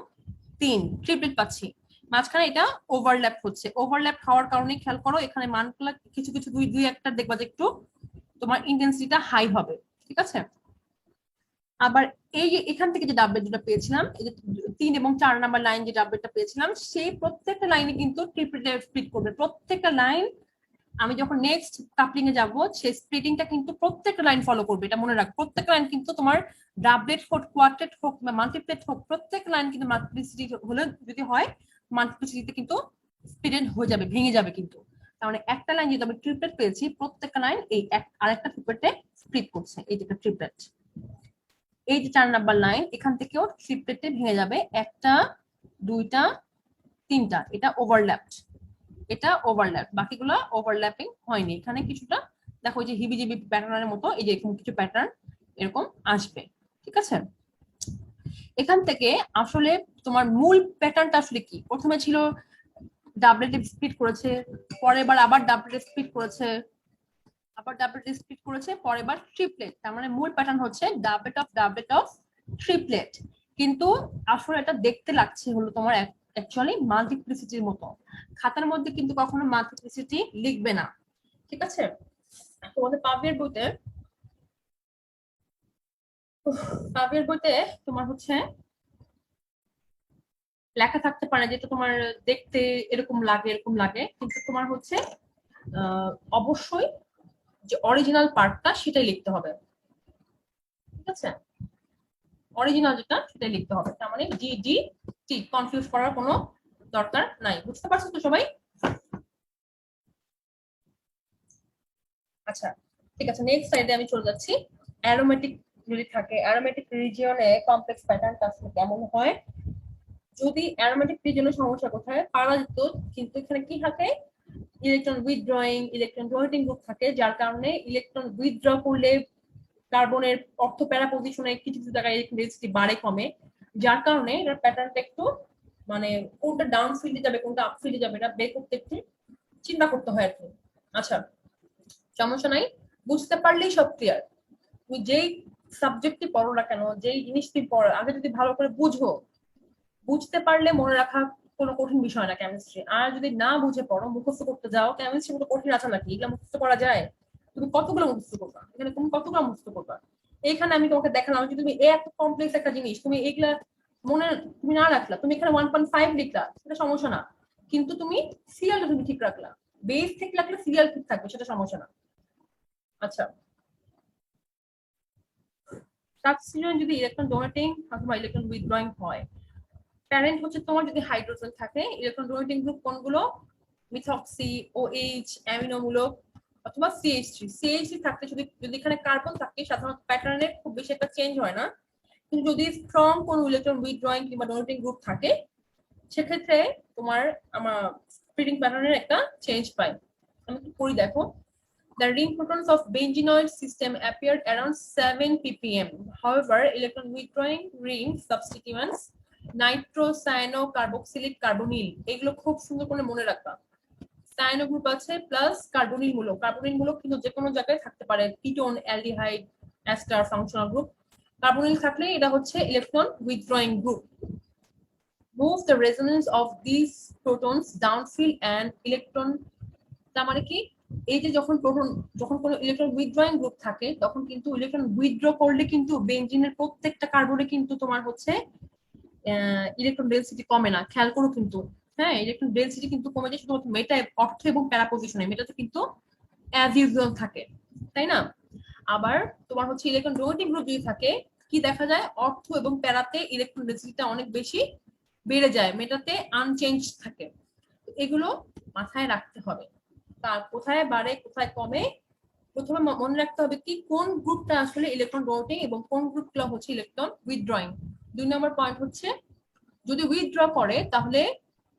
3 ট্রিপলেট পাচ্ছি। মাঝখানে এটা ওভারল্যাপ হচ্ছে, ওভারল্যাপ হওয়ার কারণে খেয়াল করো এখানে মানগুলো কিছু কিছু দুই দুই একটা দেখবা যে একটু তোমার ইন্টেন্সিটিটা হাই হবে, ঠিক আছে। আবার এই যে এখান থেকে যে ডাবলেট যেটা পেয়েছিলাম, এই যে 3 এবং 4 নাম্বার লাইন যে ডাবলেটটা পেয়েছিলাম, সেই প্রত্যেকটা লাইনে কিন্তু ট্রিপলেটে স্প্লিট করবে। প্রত্যেকটা লাইন আমি যখন নেক্সট কাপলিং এ যাব, সেই স্প্লিটিংটা কিন্তু প্রত্যেকটা লাইন ফলো করবে, এটা মনে রাখ। প্রত্যেকটা লাইন কিন্তু তোমার ডাবলেট হোক, কোয়ার্টেট হোক বা মাল্টিপ্লেট হোক, প্রত্যেক লাইন কিন্তু মাল্টিপ্লিসিটি হলে যদি হয়, মাল্টিপ্লিসিটিতে কিন্তু স্প্লিটেড হয়ে যাবে, ভেঙে যাবে কিন্তু। তার মানে একটা লাইন যেটা আমি ট্রিপলেট পেয়েছি, প্রত্যেকটা লাইন এই আরেকটা ট্রিপলেটে স্প্লিট করছে, এই যে ট্রিপলেট। এই যে 4 নাম্বার লাইন, এখান থেকেও ট্রিপলেটে ভেঙে যাবে, একটা দুইটা তিনটা, এটা ওভারল্যাপড, এটা ওভারল্যাপ, বাকিগুলো ওভারল্যাপিং হয়নি। এখানে কিছুটা দেখো যে হিবিজিবি প্যাটার্নের মতো, এই যে এরকম কিছু প্যাটার্ন এরকম আসবে, ঠিক আছে। এখান থেকে আসলে তোমার মূল প্যাটার্নটা আসলে কি, প্রথমে ছিল ডাবলেটে স্প্লিট করেছে, পরের বার আবার ডাবলেটে স্প্লিট করেছে, আবার ডাবলেটে স্প্লিট করেছে, পরের বার ট্রিপলেট। তার মানে মূল প্যাটার্ন হচ্ছে ডাবলেট অফ ট্রিপলেট। কিন্তু আসলে এটা দেখতে লাগছে হলো তোমার অ্যাকচুয়ালি মাল্টিপ্লিসিটির মতো। খাতার মধ্যে কিন্তু কখনো মাল্টিপ্লিসিটি লিখবে না, ঠিক আছে। তোমাদের পাবের বইতে তোমার হচ্ছে লেখা থাকতে পারে যেটা তোমার দেখতে এরকম লাগে, কিন্তু তোমার হচ্ছে অবশ্যই যে অরিজিনাল পার্টটা সেটাই লিখতে হবে, ঠিক আছে। অরিজিনাল যেটা সেটাই লিখতে হবে। তার মানে ডি ডি টি, কনফিউজ করার কোনো দরকার নাই। বুঝতে পারছো তো সবাই? আচ্ছা, ঠিক আছে, নেক্সট স্লাইডে আমি চলে যাচ্ছি। অ্যারোমেটিক যদি থাকে, অ্যারোমেটিক রিজিয়নে কমপ্লেক্স প্যাটার্নটা আসলে কেমন হয়। যদি অ্যারোমেটিক রিজিয়নের সমস্যা কোথায় পারা যেত, কিন্তু এখানে কি থাকে, electron withdrawing, electron donating group থাকে, যার কারণে ইলেকট্রন উইথড্র করলে কার্বনের অর্থ প্যারা পজিশনে কিছু কিছু জায়গায় ইলেকট্রন ডেনসিটি বাড়ে কমে, যার কারণে এটার প্যাটার্নটা একটু মানে কোনটা ডাউন ফিল্ডে যাবে কোনটা আপ ফিল্ডে যাবে এটা বের করতে একটু চিন্তা করতে হয় আর কি। আচ্ছা, সমস্যা নাই, বুঝতে পারলেই সব ক্লিয়ার। তুমি যেই সাবজেক্টই পড়ো না কেন, যেই জিনিসটি পড়ো, আগে যদি ভালো করে বুঝো, বুঝতে পারলে মনে রাখা কোনো কঠিন বিষয় না কেমিস্ট্রি। আর যদি না বুঝে পড়ো, মুখস্থ করতে যাও, কেমিস্ট্রি মতো কঠিন আছে নাকি, এগুলো মুখস্থ করা যায়? তুমি কতগুলো মুখস্থ করবা এখানে, তুমি কতগুলো মুখস্থ করবা? এইখানে আমি তোমাকে দেখালাম যে তুমি এত কমপ্লেক্স একটা জিনিস তুমি এগুলা মনে তুমি না রাখলা, তুমি এখানে 1.5 লিখলা, সেটা সমস্যা না, কিন্তু তুমি সিরিয়ালটা তুমি ঠিক রাখলা, বেস ঠিক রাখলে সিরিয়াল ঠিক থাকবে, সেটা সমস্যা না। আচ্ছা, সাবস্টিটিউয়েন্ট যদি ইলেকট্রন ডোনেটিং অথবা ইলেকট্রন উইথড্রয়িং হয়, প্যারেন্ট হচ্ছে তোমার যদি হাইড্রোজেন থাকে, ইলেকট্রন ডোনেটিং গ্রুপ কোনগুলো, মিথক্সি, ওএইচ, অ্যামিনোমূলক, অথবা সিএইচ3। সিএইচ3 থাকতে যদি যদি এখানে কার্বন থাকে, সাধারণত প্যাটার্নে খুব বেশি একটা চেঞ্জ হয় না, কিন্তু যদি স্ট্রং কোন ইলেকট্রন উইথড্রয়িং কিংবা ডোনেটিং গ্রুপ থাকে, সেক্ষেত্রে তোমার আমার স্প্লিটিং প্যাটার্নের একটা চেঞ্জ পায়। আমি কি করি দেখো, the ring protons of benzenoid system appeared around 7 ppm. However, electron withdrawing ring substituents nitro cyano carboxylic carbonyl, এগুলো খুব সুন্দর করে মনে রাখবা। সায়ানো গ্রুপ আছে প্লাস কার্বনিল মূলক, কার্বনিল মূলক কিন্তু যে কোনো জায়গায় থাকতে পারে, ketone, aldehyde, ester, functional group. Carbonyl থাকলে এটা হচ্ছে electron withdrawing group. Move the resonance of these protons downfield and electron, তার মানে কি, এই যে যখন প্রোটন, যখন কোনো ইলেকট্রন উইথড্রয়িং গ্রুপ থাকে, তখন কিন্তু ইলেকট্রন উইথড্র করলে কিন্তু বেনজিনের প্রত্যেকটা কার্বনে কিন্তু তোমার হচ্ছে ইলেকট্রন ডেনসিটি কমে না, খেয়াল করো কিন্তু। হ্যাঁ, ইলেকট্রন ডেনসিটি কিন্তু কমে যায় শুধুমাত্র মেটা অর্থ এবং প্যারা পজিশনে, মেটাতে কিন্তু অ্যাজ ইউজুয়াল থাকে, তাই না? আবার তোমার হচ্ছে ইলেকট্রন ডোনেটিং গ্রুপ যদি থাকে, কি দেখা যায়, অর্থ এবং প্যারাতে ইলেকট্রন ডেন্সিটিটা অনেক বেশি বেড়ে যায়, মেটাতে আনচেঞ্জ থাকে। এগুলো মাথায় রাখতে হবে, তার কোথায় বাড়ে কোথায় কমে। প্রথমে মনে রাখতে হবে কি কোন গ্রুপটা আসলে ইলেকট্রন ডোনেটিং এবং কোন গ্রুপগুলো হচ্ছে ইলেকট্রন উইথড্রয়িং। 2 নম্বর পয়েন্ট হচ্ছে যদি উইথড্র করে তাহলে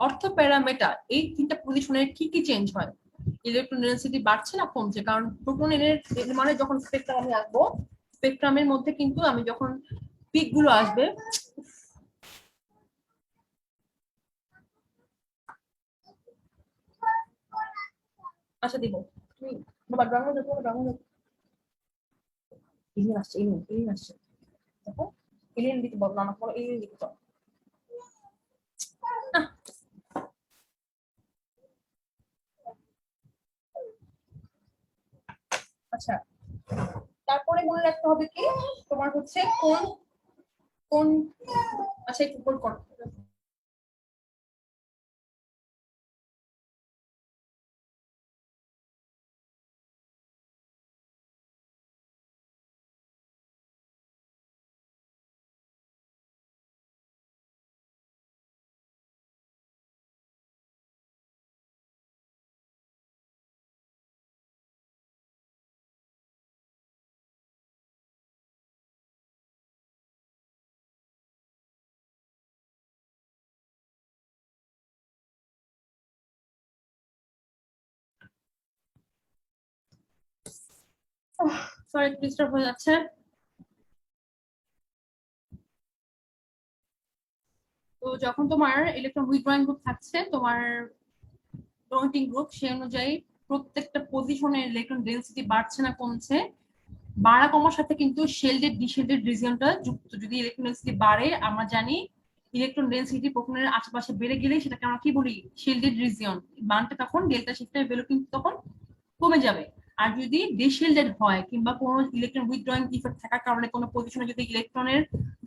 অর্থ প্যারামিটার এই তিনটা পজিশনের কি কি চেঞ্জ হয়, ইলেকট্রন ডেন্সিটি বাড়ছে না কমছে। কারণ প্রোটনের মানে যখন স্পেকট্রাম আমি আঁকবো, স্পেকট্রামের মধ্যে কিন্তু আমি যখন পিক গুলো আসবে, আচ্ছা দিব তুমি বাবা ড্রয়িং রুমে দেখো, ড্রয়িং রুমে এলিয়েন আসছে, এলিয়েন আসছে, দেখো এলিয়েন দিতে বল না, আমাকে বলো এলিয়েন দিতে দাও। আচ্ছা, তারপরে মনে রাখতে হবে কি তোমার হচ্ছে কোন কোন, আচ্ছা একটু উপর করো। সরি ডিস্টার্ব হয়ে যাচ্ছে। তো যখন তোমার ইলেকট্রন উইথড্রয়িং গ্রুপ থাকছে, তোমার ডোনেটিং গ্রুপ, সেই অনুযায়ী প্রত্যেকটা পজিশনের ইলেকট্রন ডেন্সিটি বাড়ছে না কমছে, বাড়া কমার সাথে কিন্তু শেল্ডেড ডিশেল্ডেড রিজিয়নটা যুক্ত। যদি ইলেকট্রন ডেন্সিটি বাড়ে, আমরা জানি ইলেকট্রন ডেন্সিটি প্রোটনের আশেপাশে বেড়ে গেলে সেটাকে আমরা কি বলি, শেল্ডেড রিজিয়ন। বানটা তখন ডেল্টা শিফটের ভ্যালু কিন্তু তখন কমে যাবে। আর যদি ডিশেল্ডেড হয় কিংবা কোনো ইলেকট্রন উইথড্রয়িং ইফেক্ট থাকার কারণে কোনো পজিশনে যদি ইলেকট্রনের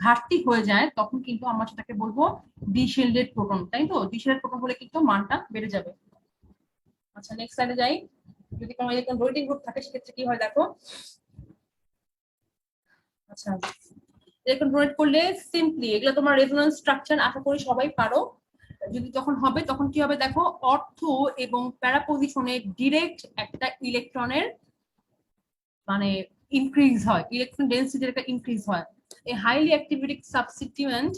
ঘাটতি হয়ে যায়, তখন কিন্তু আমরা সেটাকে বলবো ডিশেল্ডেড প্রোটন, তাই তো? ডিশেল্ডেড প্রোটন হলে কিন্তু মানটা বেড়ে যাবে। আচ্ছা নেক্সট স্লাইডে যাই। যদি কোনো ইলেকট্রন ডোনেটিং গ্রুপ থাকে সেক্ষেত্রে কি হয় দেখো। আচ্ছা, ইলেকট্রন ডোনেট করলে সিম্পলি এগুলো তোমার রেজোন্যান্স স্ট্রাকচার আশা করি সবাই পারো। যদি তখন হবে তখন কি হবে দেখো, অর্থ এবং প্যারা পজিশনে ডিরেক্ট একটা ইলেকট্রনের মানে ইনক্রিজ হয়, ইলেকট্রন ডেন্সিটির একটা ইনক্রিজ হয়। A highly activating substituent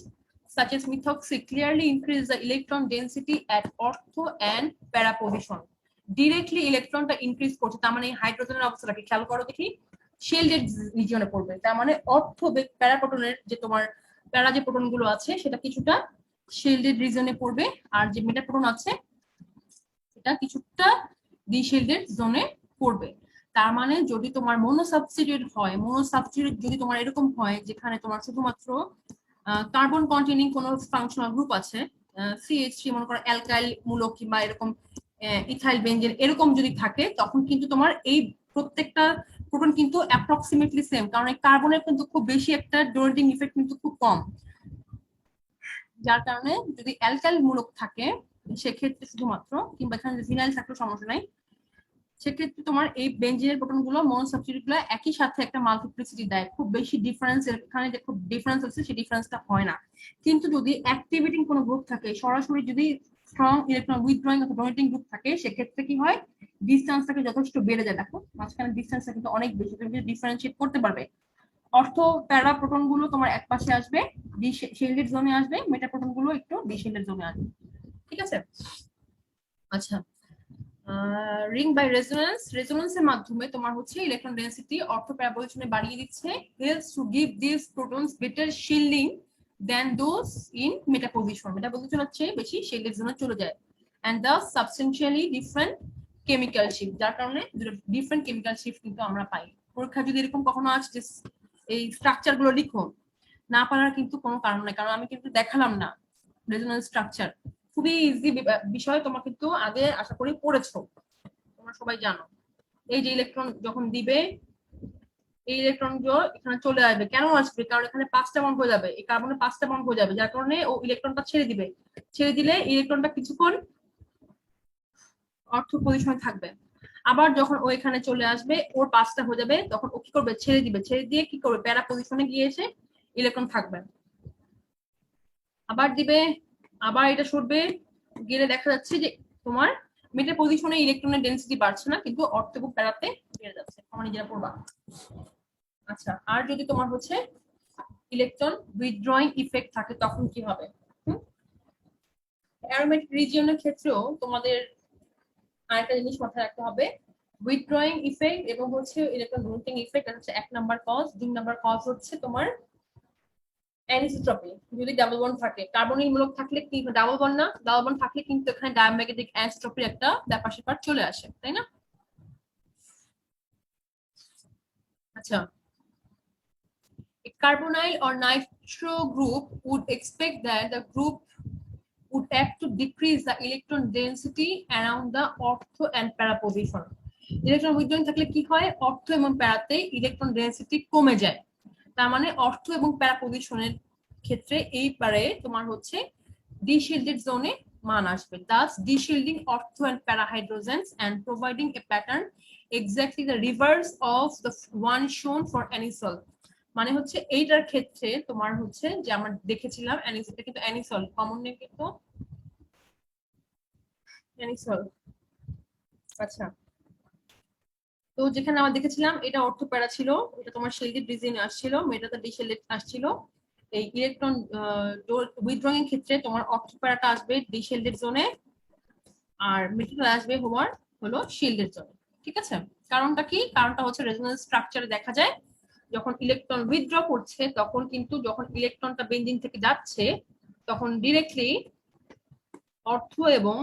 such as methoxy clearly increase the electron density at ortho and para position. Directly ইলেকট্রনটা ইনক্রিজ করছে, তার মানে হাইড্রোজেনের অবস্থাটাকে খেয়াল করো দেখি, শেল্ডেড রিজিয়নে পড়বে। তার মানে অর্থ প্যারা প্রোটনের যে তোমার প্যারা যে প্রোটন গুলো আছে সেটা কিছুটা শেল্ডেড রিজিয়নে পড়বে, আর যে মেটা প্রোটন আছে সেটা কিছুটা ডিশেল্ডেড জোনে পড়বে। তার মানে যদি তোমার মনোসাবস্টিটিউট হয়, মনোসাবস্টিটিউট যদি তোমার এরকম হয় যেখানে তোমার শুধুমাত্র কার্বন কন্টেনিং কোন ফাংশনাল গ্রুপ আছে, CH3 মনে করো অ্যালকাইল মূলক কিংবা এরকম ইথাইল বেনজেন এরকম যদি থাকে, তখন কিন্তু তোমার এই প্রত্যেকটা প্রোটন কিন্তু অ্যাপ্রক্সিমেটলি সেম, কারণ এই কার্বনের কিন্তু খুব বেশি একটা ডোনেটিং ইফেক্ট কিন্তু খুব কম। যার কারণে যদি অ্যালকাইল মূলক থাকে সেক্ষেত্রে শুধুমাত্র, কিংবা এখানে ফিনাইল থাকলেও সমস্যা নাই, সেক্ষেত্রে তোমার এই বেনজিনের প্রোটন গুলো মনোসাবস্টিটিউট গুলো একই সাথে একটা মাল্টিপ্লিসিটি দেয়, খুব বেশি ডিফারেন্স এখানে যে খুব ডিফারেন্স আছে সেই ডিফারেন্সটা হয় না। কিন্তু যদি অ্যাক্টিভেটিং কোনো গ্রুপ থাকে, সরাসরি যদি স্ট্রং ইলেকট্রন উইথড্রয়িং অথবা ডোনেটিং গ্রুপ থাকে, সেক্ষেত্রে কি হয়, ডিসটেন্সটাকে যথেষ্ট বেড়ে যায়। দেখো মাঝখানে ডিসটেন্সটা কিন্তু অনেক বেশি, তুমি ডিফারেন্সিয়েট করতে পারবে। অর্থ প্যারা প্রোটন গুলো তোমার এক পাশে আসবে, শেল্ডেড জোনে আসবে, মেটা প্রোটন গুলো একটু ডিশেল্ডেড জোনে আসবে। ঠিক আছে? আচ্ছা, রিং বাই রেজোন্যান্স, রেজোন্যান্সের মাধ্যমে তোমার হচ্ছে ইলেকট্রন ডেন্সিটি অর্থ প্যারা পজিশনে বাড়িয়ে দিচ্ছে, helps to give this protons better shielding than those in meta position. Meta position হচ্ছে বেশি শেল্ডেড জোনে চলে যায়, and thus substantially different chemical shift, যার কারণে ডিফারেন্ট কেমিক্যাল শিফট কিন্তু আমরা পাই। পরীক্ষা যদি এরকম কখনো আসে যে এই স্ট্রাকচার গুলো লিখো, না পারার কিন্তু কোনো কারণ নাই, কারণ আমি কিন্তু দেখালাম না রেজোন্যান্স স্ট্রাকচার। খুবই ইজি বিষয়, তোমরা কিন্তু আগে আশা করি পড়েছো, তোমরা সবাই জানো। এই যে ইলেকট্রন যখন দিবে, এই ইলেকট্রন গুলো এখানে চলে আসবে, কেন আসবে, কারণ এখানে 5টা বন্ড হয়ে যাবে, এই কার্বনে 5টা বন্ড হয়ে যাবে, যার কারণে ও ইলেকট্রনটা ছেড়ে দিবে। ছেড়ে দিলে ইলেকট্রনটা কিছুক্ষণ অর্থ পজিশনে থাকবে, আবার যখন ও এখানে চলে আসবে, ওর 5টা হয়ে যাবে, তখন ও কি করবে, ছেড়ে দিবে। ছেড়ে দিয়ে কি করবে, প্যারা পজিশনে গিয়ে এসে ইলেকট্রন থাকবে। আবার দিবে, আবার এটা সরবে, গেলে দেখা যাচ্ছে যে তোমার মিটার পজিশনে ইলেকট্রনের ডেনসিটি বাড়ছে না, কিন্তু অর্থ এবং প্যারাতে বেড়ে যাচ্ছে। তোমরা নিজেরা পড়বা। আচ্ছা, আর যদি তোমার হচ্ছে ইলেকট্রন উইথড্রয়িং ইফেক্ট থাকে তখন কি হবে? অ্যারোমেটিক রিজিয়নের ক্ষেত্রেও তোমাদের আরেকটা জিনিস মাথায় রাখতে হবে, উইথড্রয়িং ইফেক্ট এবং হচ্ছে ইলেকট্রন ডোনেটিং ইফেক্ট, এটা হচ্ছে 1 নাম্বার কজ। 2 নাম্বার কজ হচ্ছে তোমার অ্যানিসোট্রপি। যদি ডাবল বন্ড থাকে, কার্বনিল মূলক থাকলে কি ডাবল বন্ড না, ডাবল বন্ড থাকলে কিন্তু এখানে ডায়াম্যাগনেটিক অ্যানিসোট্রপির একটা ব্যাপার স্যাপার চলে আসে, তাই না? আচ্ছা, a carbonyl or nitro group would expect that the group would act to decrease the electron density around the ortho and para position. Electron withdrawing থাকলে কি হয়, অর্থ এবং প্যারাতে ইলেকট্রন ডেনসিটি কমে যায়। তার মানে অর্থ এবং প্যারা পজিশনের ক্ষেত্রে এই পারে তোমার হচ্ছে ডিশিল্ডেড জোনে মান আসবে। Thus deshielding ortho and para hydrogens and providing a pattern exactly the reverse of the one shown for anisole. মানে হচ্ছে এইটার ক্ষেত্রে তোমার হচ্ছে যে আমরা দেখেছিলাম অ্যানিসলটা কিন্তু অ্যানিসল কমন নেই কিন্তু অ্যানিসল। আচ্ছা, তো যেখানে আমরা দেখেছিলাম এটা অর্থ প্যারা ছিল, এটা তোমার শেলডেড রিজিয়নে আসছিল, মেটাতে ডিশেলডেড আসছিল। এই ইলেকট্রন উইথড্রয়িং এর ক্ষেত্রে তোমার অর্থ প্যারাটা আসবে ডিশেলডেড জোনে, আর মেটাল আসবে হলো শিল্ডেড জোনে। ঠিক আছে, কারণটা কি? কারণটা হচ্ছে রেজোন্যান্স স্ট্রাকচারে দেখা যায় যখন ইলেকট্রন উইথড্র করছে তখন কিন্তু যখন ইলেকট্রনটা বেঞ্জিন থেকে যাচ্ছে তখন ডিরেক্টলি অর্থ এবং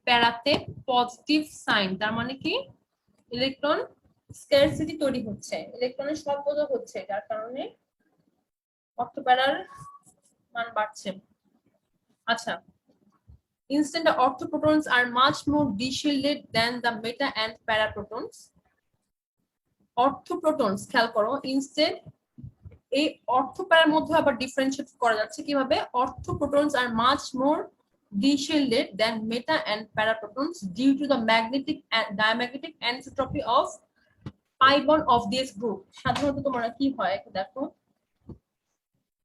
প্যারাতে পজিটিভ সাইন, তার মানে কি ইলেকট্রন স্কারসিটি তৈরি হচ্ছে, ইলেকট্রনের স্বল্পতা হচ্ছে, যার কারণে অর্থ প্যারার মান বাড়ছে। আচ্ছা, instead the orthoprotons are much more deshielded than the meta and paraprotons. অর্থপ্রোটনস খেয়াল করো, ইনস্টেড এই অর্থ প্যারার মধ্যে আবার ডিফারেন্সিয়েট করা যাচ্ছে কিভাবে, ortho protons are much more deshielded than meta and paraprotons due to the magnetic and diamagnetic anisotropy of pi bond of this group. সাধারণত তোমরা কি হয় দেখো,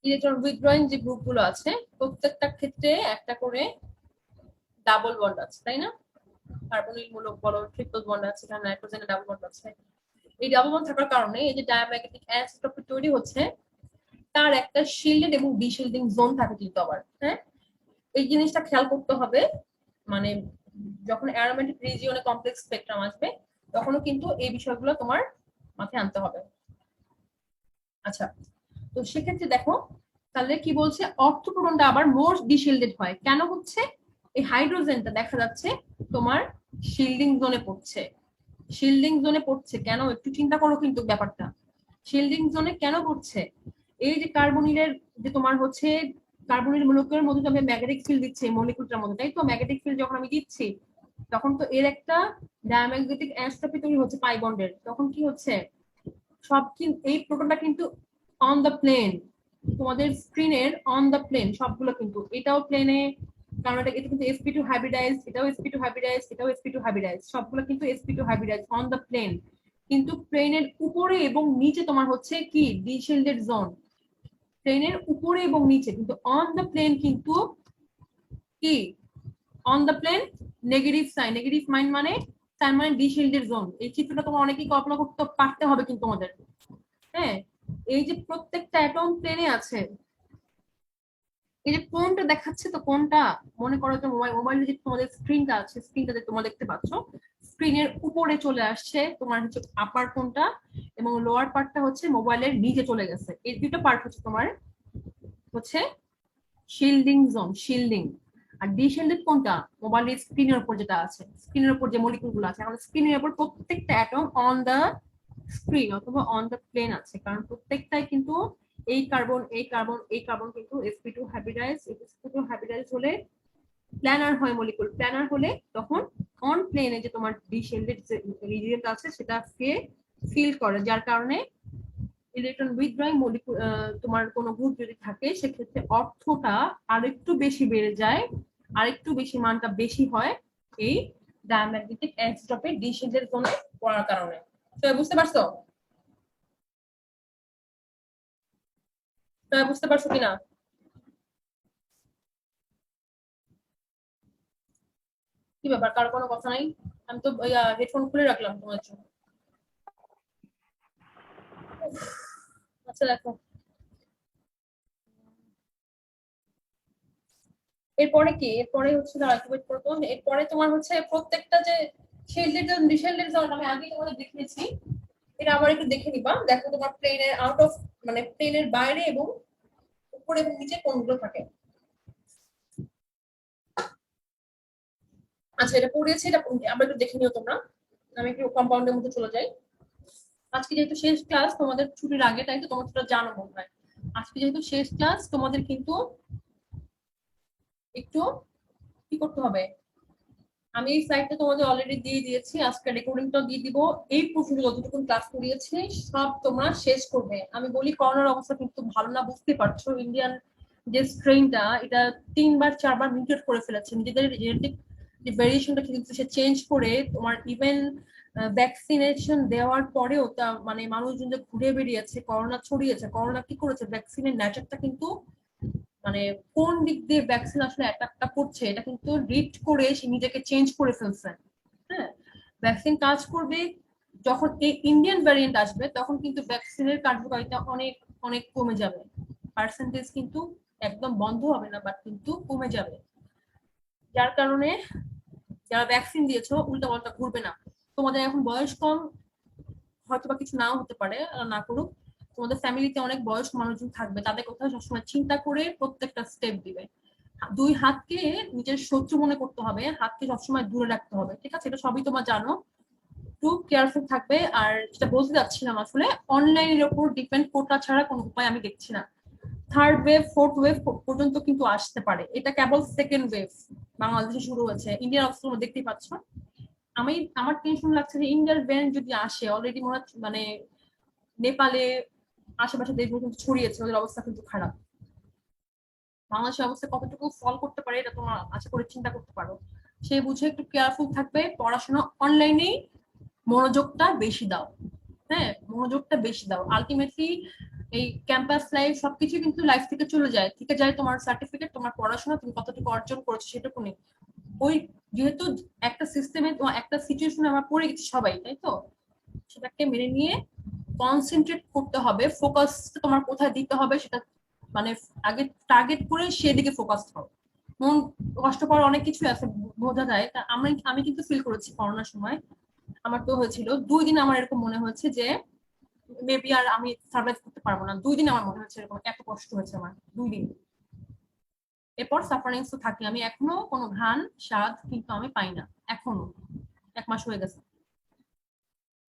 ইলেকট্রন উইথড্রয়িং যে গ্রুপগুলো আছে প্রত্যেকটা ক্ষেত্রে একটা করে ডাবল বন্ড আছে, তাই না? কার্বনিল মূলক বলো, ট্রিপল বন্ড আছে, এখানে নাইট্রোজেনের ডাবল বন্ড আছে। এই ডাবল বন্ড থাকার কারণে এই যে ডায়াম্যাগনেটিক অ্যানিসোট্রপি তৈরি হচ্ছে তার একটা শিল্ডেড এবং ডিশিল্ডিং জোন থাকে কিন্তু আবার। হ্যাঁ, এই জিনিসটা খেয়াল করতে হবে, মানে যখন অ্যারোমেটিক রিজিয়নে কমপ্লেক্স স্পেকট্রাম আসবে তখনও কিন্তু এই বিষয়গুলো তোমার মাথায় আনতে হবে। আচ্ছা, তো সেক্ষেত্রে দেখো তাহলে কি বলছে, অর্থপ্রোটনটা আবার মোর ডিশিল্ডেড হয়, কেন হচ্ছে? এই হাইড্রোজেনটা দেখা যাচ্ছে তোমার শিল্ডিং জোনে পড়ছে। শিল্ডিং জোনে পড়ছে কেন, একটু চিন্তা করো কিন্তু ব্যাপারটা, শিল্ডিং জোনে কেন পড়ছে? এই যে কার্বনিলের যে তোমার হচ্ছে কার্বনিল মূলকের মধ্যে আমি ম্যাগনেটিক ফিল্ড দিচ্ছি মলিকুলটার মধ্যে, তাই তো? ম্যাগনেটিক ফিল্ড যখন আমি দিচ্ছি তখন তো এর একটা ডায়াম্যাগনেটিক অ্যানিসোট্রপি তৈরি হচ্ছে পাই বন্ডের, তখন কি হচ্ছে সব এই প্রোটনটা কিন্তু অন দ্য প্লেন, তোমাদের স্ক্রিনের অন দ্য প্লেন সবগুলো কিন্তু, এটাও প্লেনে, কারণ এটা কিন্তু sp2 হাইব্রিডাইজ, এটাও sp2 হাইব্রিডাইজ, এটাও sp2 হাইব্রিডাইজ, সবগুলো কিন্তু sp2 hybridise on the plane. কিন্তু প্লেনের উপরে এবং নিচে তোমার হচ্ছে কি ডিশিল্ডেড জোন, প্লেনের উপরে এবং নিচে, কিন্তু অন দ্য প্লেন কিন্তু কি on the plane negative sign, negative মাইন মানে তার মানে ডিশিল্ডেড জোন। এই চিত্রটা তোমার অনেকেই কল্পনা করতে পারতে হবে কিন্তু তোমাদের। হ্যাঁ, এই যে প্রত্যেকটা অ্যাটম প্লেনে আছে, এই যে কোনটা দেখাচ্ছে, তো কোনটা মনে করো যে মোবাইলে যে তোমাদের স্ক্রিনটা আছে, স্ক্রিনটাতে তোমরা দেখতে পাচ্ছ স্ক্রিনের উপরে চলে আসছে তোমার হচ্ছে আপার কোনটা, এবং লোয়ার পার্টটা হচ্ছে মোবাইলের নিচে চলে গেছে। এই দুটো পার্ট হচ্ছে তোমার হচ্ছে শিল্ডিং জোন, শিল্ডিং। আর ডিশিল্ডেড কোনটা, মোবাইলের স্ক্রিনের উপর যেটা আছে, স্ক্রিনের উপর যে মলিকুল গুলো আছে, আমাদের স্ক্রিনের উপর প্রত্যেকটা অ্যাটম অন দা স্ক্রিন অথবা অন দা প্লেন আছে, কারণ প্রত্যেকটাই কিন্তু এই কার্বন এই কার্বন এই কার্বন কিন্তু sp2 হাইব্রিডাইজ, sp2 হাইব্রিডাইজ হলে প্ল্যানার হয় মলিকুল, প্ল্যানার হলে তখন অন প্লেনে যে তোমার ডিশিল্ডেড যে রিজিয়নটা আছে সেটাকে ফিল করে, যার কারণে ইলেকট্রন উইথড্রয়িং মলিকুল তোমার কোনো গ্রুপ যদি থাকে সেক্ষেত্রে অর্থটা আরেকটু বেশি বেড়ে যায়, আরেকটু বেশি মানটা বেশি হয় এই ডায়াম্যাগনেটিক অ্যানিসোট্রপির ডিশিল্ডেড জোনে পড়ার কারণে। তো বুঝতে পারছো? সবাই বুঝতে পারছো কিনা? কি ব্যাপার, কার কোনো কথা নাই? আমি তো হেডফোন খুলে রাখলাম তোমার জন্য। আচ্ছা দেখো, এরপরে কি, এরপরে হচ্ছে না, ওয়েট করবো। এরপরে তোমার হচ্ছে প্রত্যেকটা যে শেল্ডের জোন ডিশেল্ডের জোন আমি আগে তোমাদের দেখিয়েছি, এটা আবার একটু দেখে নিবা। দেখো তোমার প্লেনের আউট অফ, মানে প্লেনের বাইরে এবং উপরে এবং নিচে কোনগুলো থাকে। আচ্ছা এটা পড়িয়েছি, এটা আমরা একটু দেখে নিও তোমরা। আমি একটু কম্পাউন্ডের মধ্যে চলে যাই। আজকে যেহেতু শেষ ক্লাস তোমাদের ছুটির আগে, তাই তো তোমরা সেটা জানো মনে হয়। আজকে যেহেতু শেষ ক্লাস তোমাদের কিন্তু একটু কি করতে হবে, আমি এই সাইটটা তোমাদের অলরেডি দিয়ে দিয়েছি, আজকে রেকর্ডিংটাও দিয়ে দিব। এই প্রশ্নগুলো যতটুকু ক্লাস করিয়েছি সব তোমরা শেষ করবে। আমি বলি করোনার অবস্থা কিন্তু ভালো না, বুঝতে পারছো ইন্ডিয়ান যে স্ট্রেনটা, এটা 3-4বার মিউটেট করে ফেলেছে নিজেদের জেনেটিক যে ভেরিয়েশনটা কিন্তু সে চেঞ্জ করে। তোমার ইভেন ভ্যাকসিনেশন দেওয়ার পরেও তা মানে মানুষজন যে ঘুরে বেরিয়েছে, করোনা ছড়িয়েছে। করোনা কি করেছে, ভ্যাকসিনের নেচারটা কিন্তু মানে কোন দিক দিয়ে ভ্যাকসিন আসলে অ্যাটাকটা করছে এটা কিন্তু রিড করে সে নিজেকে চেঞ্জ করে ফেলছে। হ্যাঁ, ভ্যাকসিন কাজ করবে যখন এই ইন্ডিয়ান ভ্যারিয়েন্ট আসবে, তখন কিন্তু ভ্যাকসিনের কার্যকারিতা অনেক অনেক কমে যাবে। পার্সেন্টেজ কিন্তু একদম বন্ধ হবে না, বাট কিন্তু কমে যাবে। যার কারণে যারা ভ্যাকসিন দিয়েছো উল্টা পাল্টা ঘুরবে না। তোমাদের এখন বয়স কম, হয়তো বা কিছু নাও হতে পারে, না করুক, তোমাদের ফ্যামিলিতে অনেক বয়স্ক মানুষজন থাকবে, তাদের কথা সবসময় চিন্তা করে প্রত্যেকটা স্টেপ দিবে। দুই হাতকে নিজের শত্রু মনে করতে হবে, হাতকে সবসময় দূরে রাখতে হবে, ঠিক আছে? এটা সবই তোমার জানো, একটু কেয়ারফুল থাকবে। আর যেটা বলতে যাচ্ছিলাম, আসলে অনলাইনের উপর ডিপেন্ড করা ছাড়া কোনো উপায় আমি দেখছি না। থার্ড ওয়েভ, ফোর্থ ওয়েভ পর্যন্ত কিন্তু আসতে পারে, এটা কেবল সেকেন্ড ওয়েভ বাংলাদেশে শুরু হয়েছে। ইন্ডিয়ার অবস্থা তোমরা দেখতেই পাচ্ছ। আমার টেনশন লাগছে যে ইন্ডিয়ার ব্যান্ড যদি আসে, অলরেডি মনে মানে নেপালে আশেপাশে দেশগুলো কিন্তু ছড়িয়েছে, ওদের অবস্থা কিন্তু খারাপ। বাংলাদেশের অবস্থা কতটুকু ফল করতে পারে এটা তোমরা আশা করে চিন্তা করতে পারো। সে বুঝে একটু কেয়ারফুল থাকবে, পড়াশোনা অনলাইনেই মনোযোগটা বেশি দাও। হ্যাঁ, মনোযোগটা বেশি দাও। আলটিমেটলি এই ক্যাম্পাস লাইফ সবকিছু কিন্তু লাইফ থেকে চলে যায়, থেকে যায় তোমার সার্টিফিকেট, তোমার পড়াশোনা, তুমি কতটুকু অর্জন করেছো সেটুকুনি। ওই যেহেতু একটা সিস্টেমে, একটা সিচুয়েশনে আমরা পড়ে গেছি সবাই, তাই তো? সেটাকে মেনে নিয়ে কনসেন্ট্রেট করতে হবে, ফোকাস তোমার কোথায় দিতে হবে সেটা মানে আগে টার্গেট করে সেদিকে ফোকাস করো। মন কষ্ট পাওয়ার অনেক কিছু আছে, বোঝা যায়। তা আমি কিন্তু ফিল করেছি করোনার সময়। আমার তো হয়েছিল 2 দিন, আমার এরকম মনে হয়েছে যে মেবি আর আমি সার্ভাইভ করতে পারবো না। 2 দিন আমার মনে হচ্ছে এরকম, এত কষ্ট হয়েছে আমার 2 দিন। এরপর সাফারিংস তো থাকে, আমি এখনো কোনো ঘ্রাণ স্বাদ কিন্তু আমি পাই না এখনো, 1 মাস হয়ে গেছে।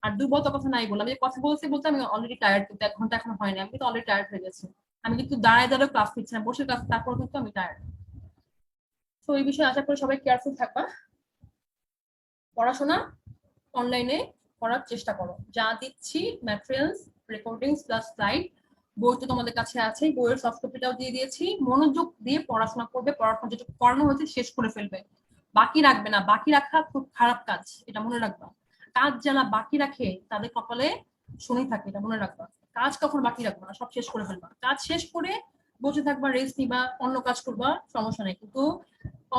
আর দুর্বলতার কথা নাই বললাম, যে কথা বলতে বলতে আমি অলরেডি টায়ার্ড, কিন্তু 1 ঘন্টা এখনো হয়নি, আমি কিন্তু অলরেডি টায়ার্ড হয়ে গেছি। আমি কিন্তু দাঁড়ায় দাঁড়ায় ক্লাস নিচ্ছি না, বসে ক্লাস, তারপর কিন্তু আমি টায়ার্ড। তো এই বিষয়ে আশা করি সবাই কেয়ারফুল থাকবা। পড়াশোনা অনলাইনে করার চেষ্টা করো, যা দিচ্ছি ম্যাটেরিয়ালস, রেকর্ডিংস প্লাস স্লাইড, বই তো তোমাদের কাছে আছে, বইয়ের সফট কপিটাও দিয়ে দিয়েছি। মনোযোগ দিয়ে পড়াশোনা করবে, পড়াশোনা যেটা করানো হয়েছে শেষ করে ফেলবে, বাকি রাখবে না। বাকি রাখা খুব খারাপ কাজ, এটা মনে রাখবা। কাজ যারা বাকি রাখে তাদের কপালে শনি থাকে, এটা মনে রাখবা। কাজ কখনো বাকি রাখবা না, সব শেষ করে ফেলবা। কাজ শেষ করে বসে থাকবা, রেস্ট নিবা, অন্য কাজ করবা, সমস্যা নেই। কিন্তু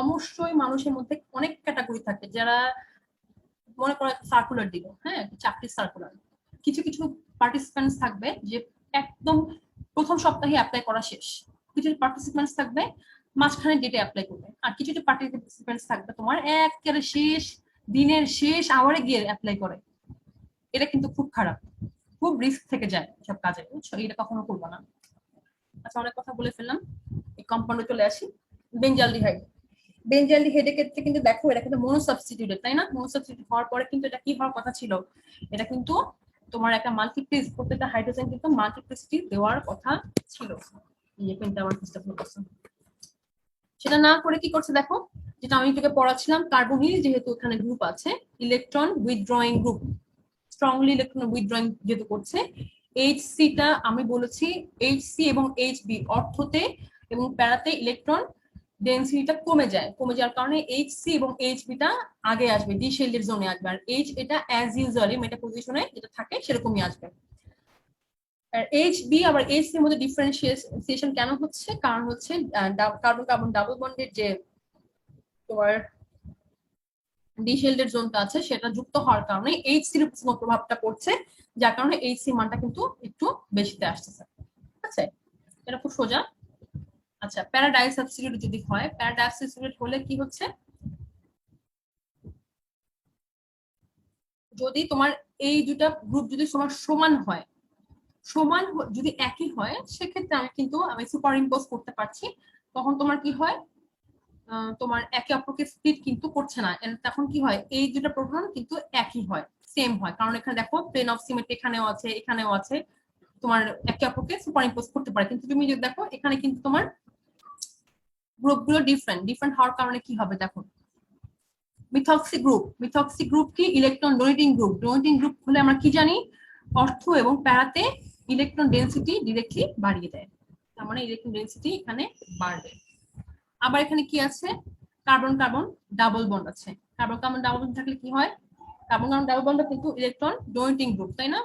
অবশ্যই মানুষের মধ্যে অনেক ক্যাটাগরি থাকে, যারা মনে করো সার্কুলার দিল, হ্যাঁ, চাকরির সার্কুলার, কিছু কিছু পার্টিসিপেন্টস থাকবে যে একদম প্রথম সপ্তাহে অ্যাপ্লাই করা শেষ। কিছু পার্টিসিপেন্টস থাকবে মাঝখানে ডেটে অ্যাপ্লাই করবে। আর কিছু কিছু পার্টিসিপেন্টস থাকবে তোমার একেবারে শেষ দিনের শেষ আওয়ারে গিয়ে অ্যাপ্লাই করে। এটা কিন্তু খুব খারাপ, খুব রিস্ক থেকে যায় সব কাজে, বুঝছো? এটা কখনো করবো না। আচ্ছা, অনেক কথা বলে ফেললাম, এই কম্পাউন্ডে চলে আসি। বেঞ্জালডিহাইড, বেঞ্জালডিহাইডের ক্ষেত্রে কিন্তু দেখো এটা কিন্তু মনোসাবস্টিটিউটেড, তাই না? মনোসাবস্টিটিউট হওয়ার পরে কিন্তু এটা কি হওয়ার কথা ছিল, এটা কিন্তু তোমার একটা মাল্টিপ্লিস, প্রত্যেকটা হাইড্রোজেন কিন্তু মাল্টিপ্লিসিটি দেওয়ার কথা ছিল। এই কিন্তু আমার চেষ্টা করতেছে, সেটা না করে কি করছে দেখো, যেটা আমি তোকে পড়াচ্ছিলাম, কার্বনিল যেহেতু ওখানে গ্রুপ আছে, electron withdrawing group, strongly electron withdrawing যেহেতু করছে, এইচসি টা আমি বলেছি এইচসি এবং এইচবি অর্থতে এবং প্যারাতে ইলেকট্রন ডেন্সিটিটা কমে যায়, কমে যাওয়ার কারণে এইচসি এবং এইচবি টা আগে আসবে, ডি শেল্ডের জোনে আসবে। আর এইচ এটা অ্যাজ ইউজুয়ালি মেটা পজিশনে যেটা থাকে সেরকমই আসবে। আর HB আবার HC এর মধ্যে ডিফারেন্সিয়েশন কেন হচ্ছে? কারণ হচ্ছে কার্বন কার্বন ডাবল বন্ডের যে তোমার ডিশেল্ডের জোনটা আছে সেটা যুক্ত হওয়ার কারণে HC এর উপর প্রভাবটা পড়ছে, যার কারণে HC মানটা কিন্তু একটু বেশিতে আসতেছে। ঠিক আছে, এটা খুব সোজা। আচ্ছা, প্যারাডাই সাবস্টিটিউট যদি হয়, প্যারাডাই সাবস্টিটিউট হলে কি হচ্ছে, যদি তোমার এই দুটা গ্রুপ যদি তোমার সমান হয়, যদি একই হয়, সেক্ষেত্রে আমি সুপার ইম্পোজ করতে পারছি। তখন তোমার কি হয়, তোমার একে অপরকে স্প্লিট কিন্তু করছে না। তখন কি হয়, এই দুটো প্রোটন কিন্তু একই হয়, সেম হয়, কারণ এখানে দেখো প্লেন অফ সিমেট্রি এখানেও আছে এখানেও আছে, তোমার একে অপরকে সুপার ইম্পোজ করতে পারে। কিন্তু তুমি যদি দেখো এখানে কিন্তু তোমার গ্রুপগুলো ডিফারেন্ট হওয়ার কারণে কি হবে দেখো, মিথক্সি গ্রুপ কি ইলেকট্রন ডোনেটিং গ্রুপ হলে আমরা কি জানি, অর্থ এবং প্যারাতে ইলেকট্রন ডেনসিটি ডিরেক্টলি বাড়িয়ে দেয়, তার মানে ইলেকট্রন ডেনসিটি এখানে বাড়বে। আবার এখানে কি আছে, কার্বন কার্বন ডাবল বন্ড আছে। কার্বন কার্বন ডাবল বন্ড থাকলে কি হয়, কার্বন কার্বন ডাবল বন্ড কিন্তু ইলেকট্রন ডোনেটিং গ্রুপ, তাই না?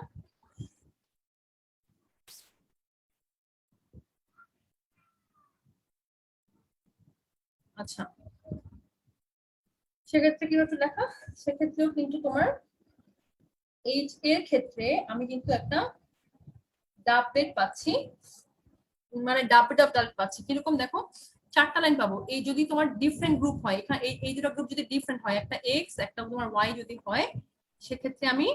আচ্ছা, সেক্ষেত্রে কি হচ্ছে দেখা, সেক্ষেত্রেও কিন্তু তোমার এইচ এর ক্ষেত্রে আমি কিন্তু একটা ডাবলেট পাচ্ছি, মানে ডাবলেট পাচ্ছি। কিরকম দেখো, 4টা লাইন পাবো। এই যদি তোমার ডিফারেন্ট গ্রুপ হয়, এখানে এই দুটো গ্রুপ যদি ডিফারেন্ট হয়, একটা এক্স একটা তোমার ওয়াই যদি হয়, সেক্ষেত্রে আমি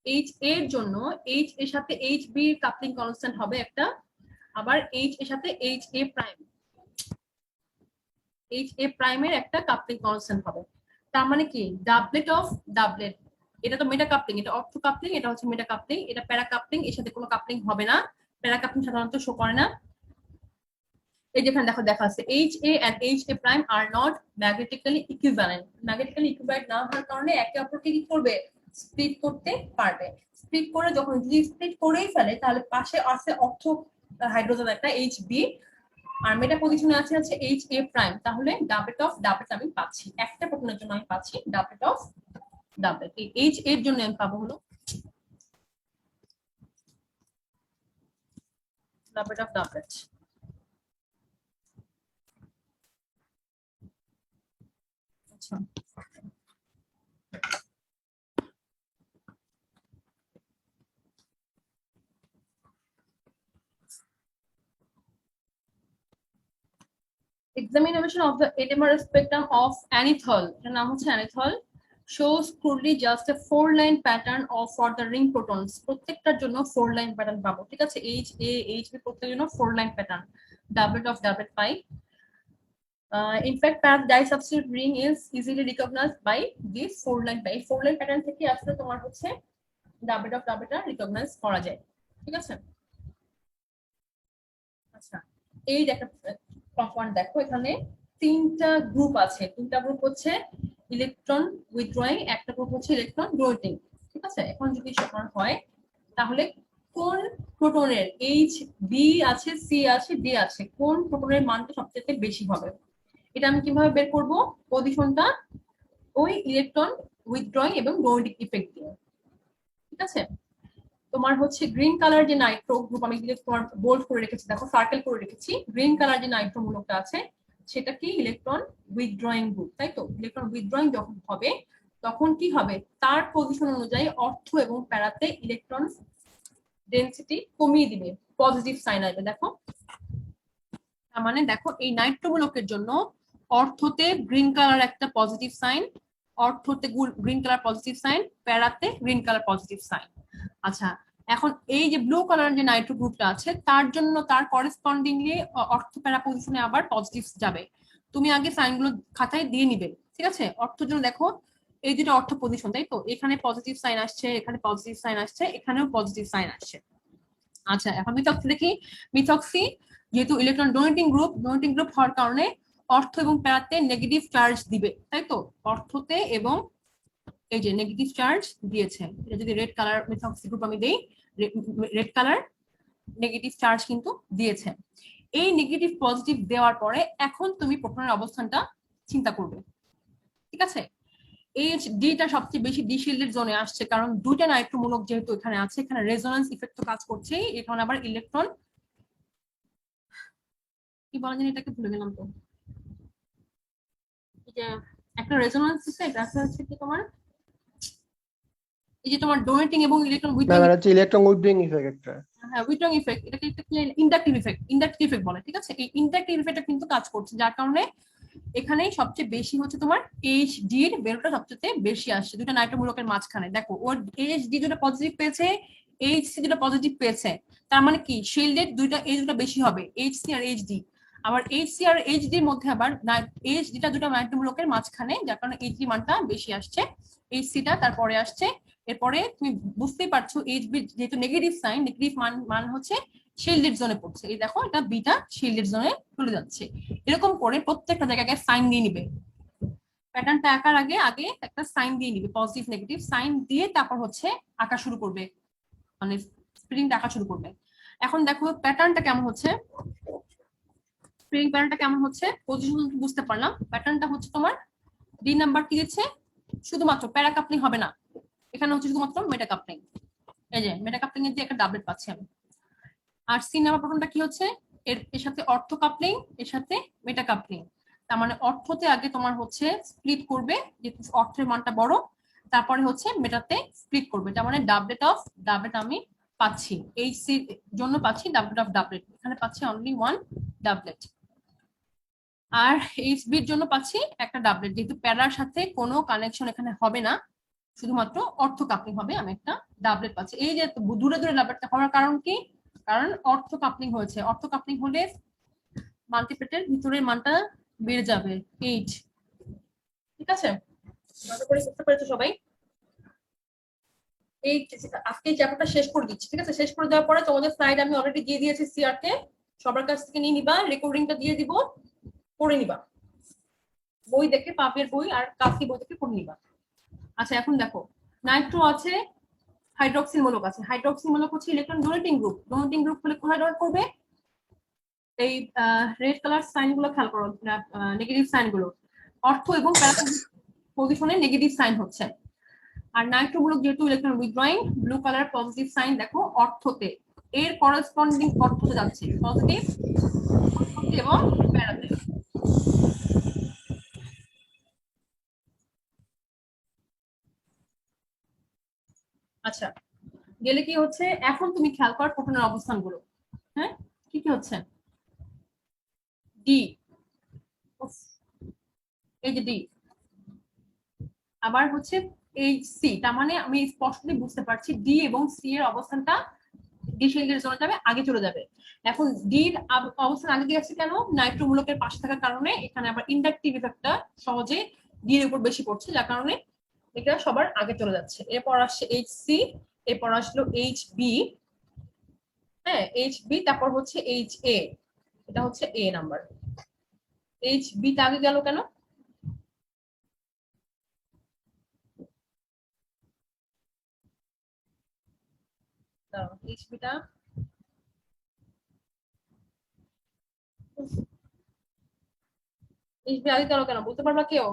এইচ এর জন্য এইচ এর সাথে এইচ বি কাপলিং কনস্ট্যান্ট হবে একটা, আবার এইচ এর সাথে এইচ এ প্রাইমের একটা কাপলিং কনস্ট্যান্ট হবে। তার মানে কি, ডাবলেট অফ ডাবলেট, এটা তো মেটা কাপলিং, এটা অর্থ কাপলিং, এটা হচ্ছে মেটা কাপলিং, এটা প্যারা কাপলিং, এর সাথে কোনো কাপলিং হবে না, প্যারা কাপলিং সাধারণত শো করে না। এই যেখানে দেখো দেখা আছে HA and HA prime are not magnetically equivalent, না হওয়ার কারণে একে অপরকে কি করবে, স্প্লিট করতে পারবে। স্প্লিট করে যখন যদি স্প্লিট করেই ফেলে, তাহলে পাশে আছে অর্থ হাইড্রোজেন একটা HB, আর মেটা পজিশনে আছে HA প্রাইম, তাহলে ডাবলেট অফ ডাবলেট আমি পাচ্ছি, একটা প্রোটনের জন্য আমি পাচ্ছি ডাবলেট অফ ডাবলেট। এই HA এর জন্য আমি পাবো হলো ডাবলেট অফ ডাবলেট। আচ্ছা, examination of the NMR spectrum of anethol, এর নাম হচ্ছে anethol, shows crudely just a 4-line pattern of for the ring protons, প্রত্যেকটার জন্য 4-line প্যাটার্ন পাবো। ঠিক আছে, HA HB প্রত্যেকটার জন্য 4-line pattern, doublet of doublet pi. In fact, disubstitute ring is easily recognized by this 4-line pi. 4-line pattern থেকে আসলে তোমার হচ্ছে doublet of doublet রিকগনাইজ করা যায়। ঠিক আছে, আচ্ছা, এই কম্পাউন্ড দেখো, এখানে 3টা গ্রুপ আছে, 3টা গ্রুপ হচ্ছে ইলেকট্রন উইথড্রয়িং, একটা গ্রুপ হচ্ছে ইলেকট্রন ডোনেটিং। ঠিক আছে, এখন যদি সমান হয়, তাহলে কোন প্রোটনের এইচ বি আছে, সি আছে, ডি আছে, কোন প্রোটনের মানটা সবচেয়ে বেশি হবে, এটা আমি কিভাবে বের করব, পজিশনটা ওই ইলেকট্রন উইথড্রয়িং এবং ডোনেটিং ইফেক্ট দিয়ে। ঠিক আছে, তোমার হচ্ছে গ্রিন কালার যে নাইট্রো গ্রুপ, আমি তোমার বোল্ড করে রেখেছি, দেখো সার্কেল করে রেখেছি, গ্রিন কালার যে নাইট্রো মূলকটা আছে সেটা কি ইলেকট্রন উইথড্রয়িং গ্রুপ, তাই তো? ইলেকট্রন উইথড্রয়িং যখন হবে, তখন কি হবে, তার পজিশন অনুযায়ী অর্থ এবং প্যারাতে ইলেকট্রন ডেনসিটি কমিয়ে দিবে, পজিটিভ সাইন আসবে। দেখো, তার মানে দেখো এই নাইট্রো মূলকের জন্য অর্থতে গ্রিন কালার একটা পজিটিভ সাইন, অর্থতে গ্রিন কালার পজিটিভ সাইন, প্যারাতে গ্রিন কালার পজিটিভ সাইন। আচ্ছা, এখন এই যে ব্লু কালার যে নাইট্রো গ্রুপটা আছে, তার জন্য তার করেসপন্ডিংলি অর্থ প্যারা পজিশনে আবার পজিটিভ যাবে। তুমি আগে সাইনগুলো খাতায় দিয়ে নিবে। ঠিক আছে, অর্থের জন্য দেখো এই দুটো অর্থ পজিশন, তাই তো? এখানে পজিটিভ সাইন আসছে, এখানে পজিটিভ সাইন আসছে, এখানেও পজিটিভ সাইন আসছে। আচ্ছা, এখন মিথক্সি দেখি। মিথক্সি যেহেতু ইলেকট্রন ডোনেটিং গ্রুপ হওয়ার কারণে অর্থ এবং প্যারাতে নেগেটিভ চার্জ দিবে, তাই তো? অর্থতে এবং এই যে নেগেটিভ চার্জ দিয়েছে, এটা যদি রেড কালার মিথক্সি গ্রুপ আমি দেই, রেড কালার নেগেটিভ চার্জ কিন্তু দিয়েছে। এই নেগেটিভ পজিটিভ দেওয়ার পরে এখন তুমি প্রোটনের অবস্থানটা চিন্তা করবে। ঠিক আছে, এইচ ডিটা সবচেয়ে বেশি ডি শিল্ডেড জোনে আসছে, কারণ দুইটা নাইট্রোমূলক যেহেতু এখানে আছে, এখানে রেজোন্যান্স ইফেক্ট তো কাজ করছেই, এখানে আবার ইলেকট্রন কি বলা যায় এটাকে ভুলে গেলাম তো, এই যে একটা রেজোন্যান্স ইফেক্ট আছে হচ্ছে কি তোমার, এই যে তোমার ডোনেটিং এবং ইলেকট্রন ম্যাম উইথড্রয়িং, এটা হচ্ছে ইলেকট্রন উইথড্রয়িং ইফেক্ট একটা। হ্যাঁ উইথড্রয়িং ইফেক্ট, এটাকে একটা ইন্ডাকটিভ ইফেক্ট, ইন্ডাকটিভ ইফেক্ট বলে, ঠিক আছে। এই ইন্ডাকটিভ ইফেক্টটা কিন্তু কাজ করছে, যার কারণে এখানে সবচেয়ে বেশি হচ্ছে তোমার এইচ ডি এর ভ্যালুটা সবচেয়ে বেশি আসছে দুটো নাইট্রোমূলকের মাঝখানে। দেখো ওর এইচ ডি যেটা পজিটিভ পেয়েছে, এইচ সি যেটা পজিটিভ পেয়েছে, তার মানে কি শিল্ডেড দুইটা এই দুটো বেশি হবে, এইচ সি আর এইচ ডি। আবার এইচ সি আর এইচ ডির মধ্যে আবার এইচ ডিটা দুটো নাইট্রোমূলকের মাঝখানে, যার কারণে এইচ ডি মানটা বেশি আসছে, এইচ সিটা তারপরে আসছে। এরপরে তুমি বুঝতেই পারছো এইচ বি যেহেতু নেগেটিভ সাইন, নেগেটিভ মান হচ্ছে শিল্ডেড জোনে পড়ছে, এই দেখো এটা বিটা শিল্ডেড জোনে চলে যাচ্ছে। এরকম করে প্রত্যেকটা জায়গায় সাইন দিয়ে নিবে, প্যাটার্নটা আঁকার আগে আগে একটা সাইন দিয়ে নিবে, পজিটিভ নেগেটিভ সাইন দিয়ে তারপর হচ্ছে আঁকা শুরু করবে, মানে স্প্রিংটা আঁকা শুরু করবে। এখন দেখো প্যাটার্নটা কেমন হচ্ছে, স্প্রিং প্যাটার্নটা কেমন হচ্ছে, পজিশন বুঝতে পারলাম। প্যাটার্নটা হচ্ছে তোমার ডি নাম্বার কি দিচ্ছে, শুধুমাত্র প্যারা কাপলিং হবে না, এখানে হচ্ছে শুধুমাত্র মেটা কাপলিং, এই যে মেটা কাপলিং এর যে একটা ডাবলেট পাচ্ছি আমি। আর সি নাম্বার প্রথমটা কি হচ্ছে, এর সাথে অর্থ কাপলিং, এর সাথে মেটা কাপলিং। তার মানে অর্থতে আগে তোমার হচ্ছে স্প্লিট করবে, যেহেতু অর্থের মানটা বড়, তারপরে হচ্ছে মেটাতে স্প্লিট করবে, তার মানে ডাবলেট অফ ডাবলেট আমি পাচ্ছি, এই সি জন্য পাচ্ছি ডাবলেট অফ ডাবলেট, এখানে পাচ্ছি অনলি ওয়ান ডাবলেট। আর এইচ বির জন্য পাচ্ছি একটা ডাবলেট, যেহেতু প্যারার সাথে কোনো কানেকশন এখানে হবে না, শুধুমাত্র অর্থ কাপলিং হবে, আমি একটা ডাবলেট পাচ্ছি। এই যে দূরে দূরে ডাবলেটটা হওয়ার কারণ কি, কারণ অর্থ কাপলিং হয়েছে, অর্থ কাপলিং হলে মাল্টিপ্লেটের ভিতরের মানটা বেড়ে যাবে 8, ঠিক আছে। ভালো করে বুঝতে পেরেছো সবাই। এই আজকে চ্যাপ্টারটা শেষ করে দিচ্ছি, ঠিক আছে। শেষ করে দেওয়ার পরে তোমাদের স্লাইড আমি অলরেডি দিয়ে দিয়েছি সিআর কে, সবার কাছ থেকে নিয়ে নিবা, রেকর্ডিংটা দিয়ে দিব, পড়ে নিবা, বই দেখে পাপের বই আর কাশি বই দেখে পড়ে নিবা। আচ্ছা এখন দেখো নাইট্রো আছে, হাইড্রক্সিল মূলক আছে, হাইড্রক্সিল মূলক হচ্ছে electron donating group, donating group হলে কোথায় ডোনেট করবে, এই রেড কালার সাইন গুলো খেয়াল করো, নেগেটিভ সাইন গুলো অর্থ এবং পজিশনে নেগেটিভ সাইন হচ্ছে। আর নাইট্রোমূলক যেহেতু electron withdrawing, blue colour positive sign দেখো অর্থতে, এর করেসপন্ডিং অর্থতে যাচ্ছে পজিটিভ এবং প্যারাতে। আচ্ছা গেলে কি হচ্ছে, এখন তুমি খেয়াল কর প্রোটনের অবস্থানগুলো, হ্যাঁ কি কি হচ্ছে, ডি, এই যে ডি, আবার হচ্ছে এইচ সি, তার মানে আমি স্পষ্টলি বুঝতে পারছি ডি এবং সি এর অবস্থানটা ডি শেল্ডের জন্য যাবে, আগে চলে যাবে। এখন ডির অবস্থান আগে দিয়ে আসছে কেন, নাইট্রোমূলকের পাশে থাকার কারণে এখানে আবার ইন্ডাকটিভ ইফেক্টটা সহজে ডি এর উপর বেশি পড়ছে, যার কারণে এটা সবার আগে চলে যাচ্ছে। এরপর আসছে এইচ সি, এরপর আসলো এইচ বি, হ্যাঁ এইচ বি, তারপর হচ্ছে এইচ এ, এটা হচ্ছে এ নাম্বার। এইচ বি টা আগে গেল কেন, এইচ বি টা এইচ বি আগে গেল কেন বলতে পারবা কেউ,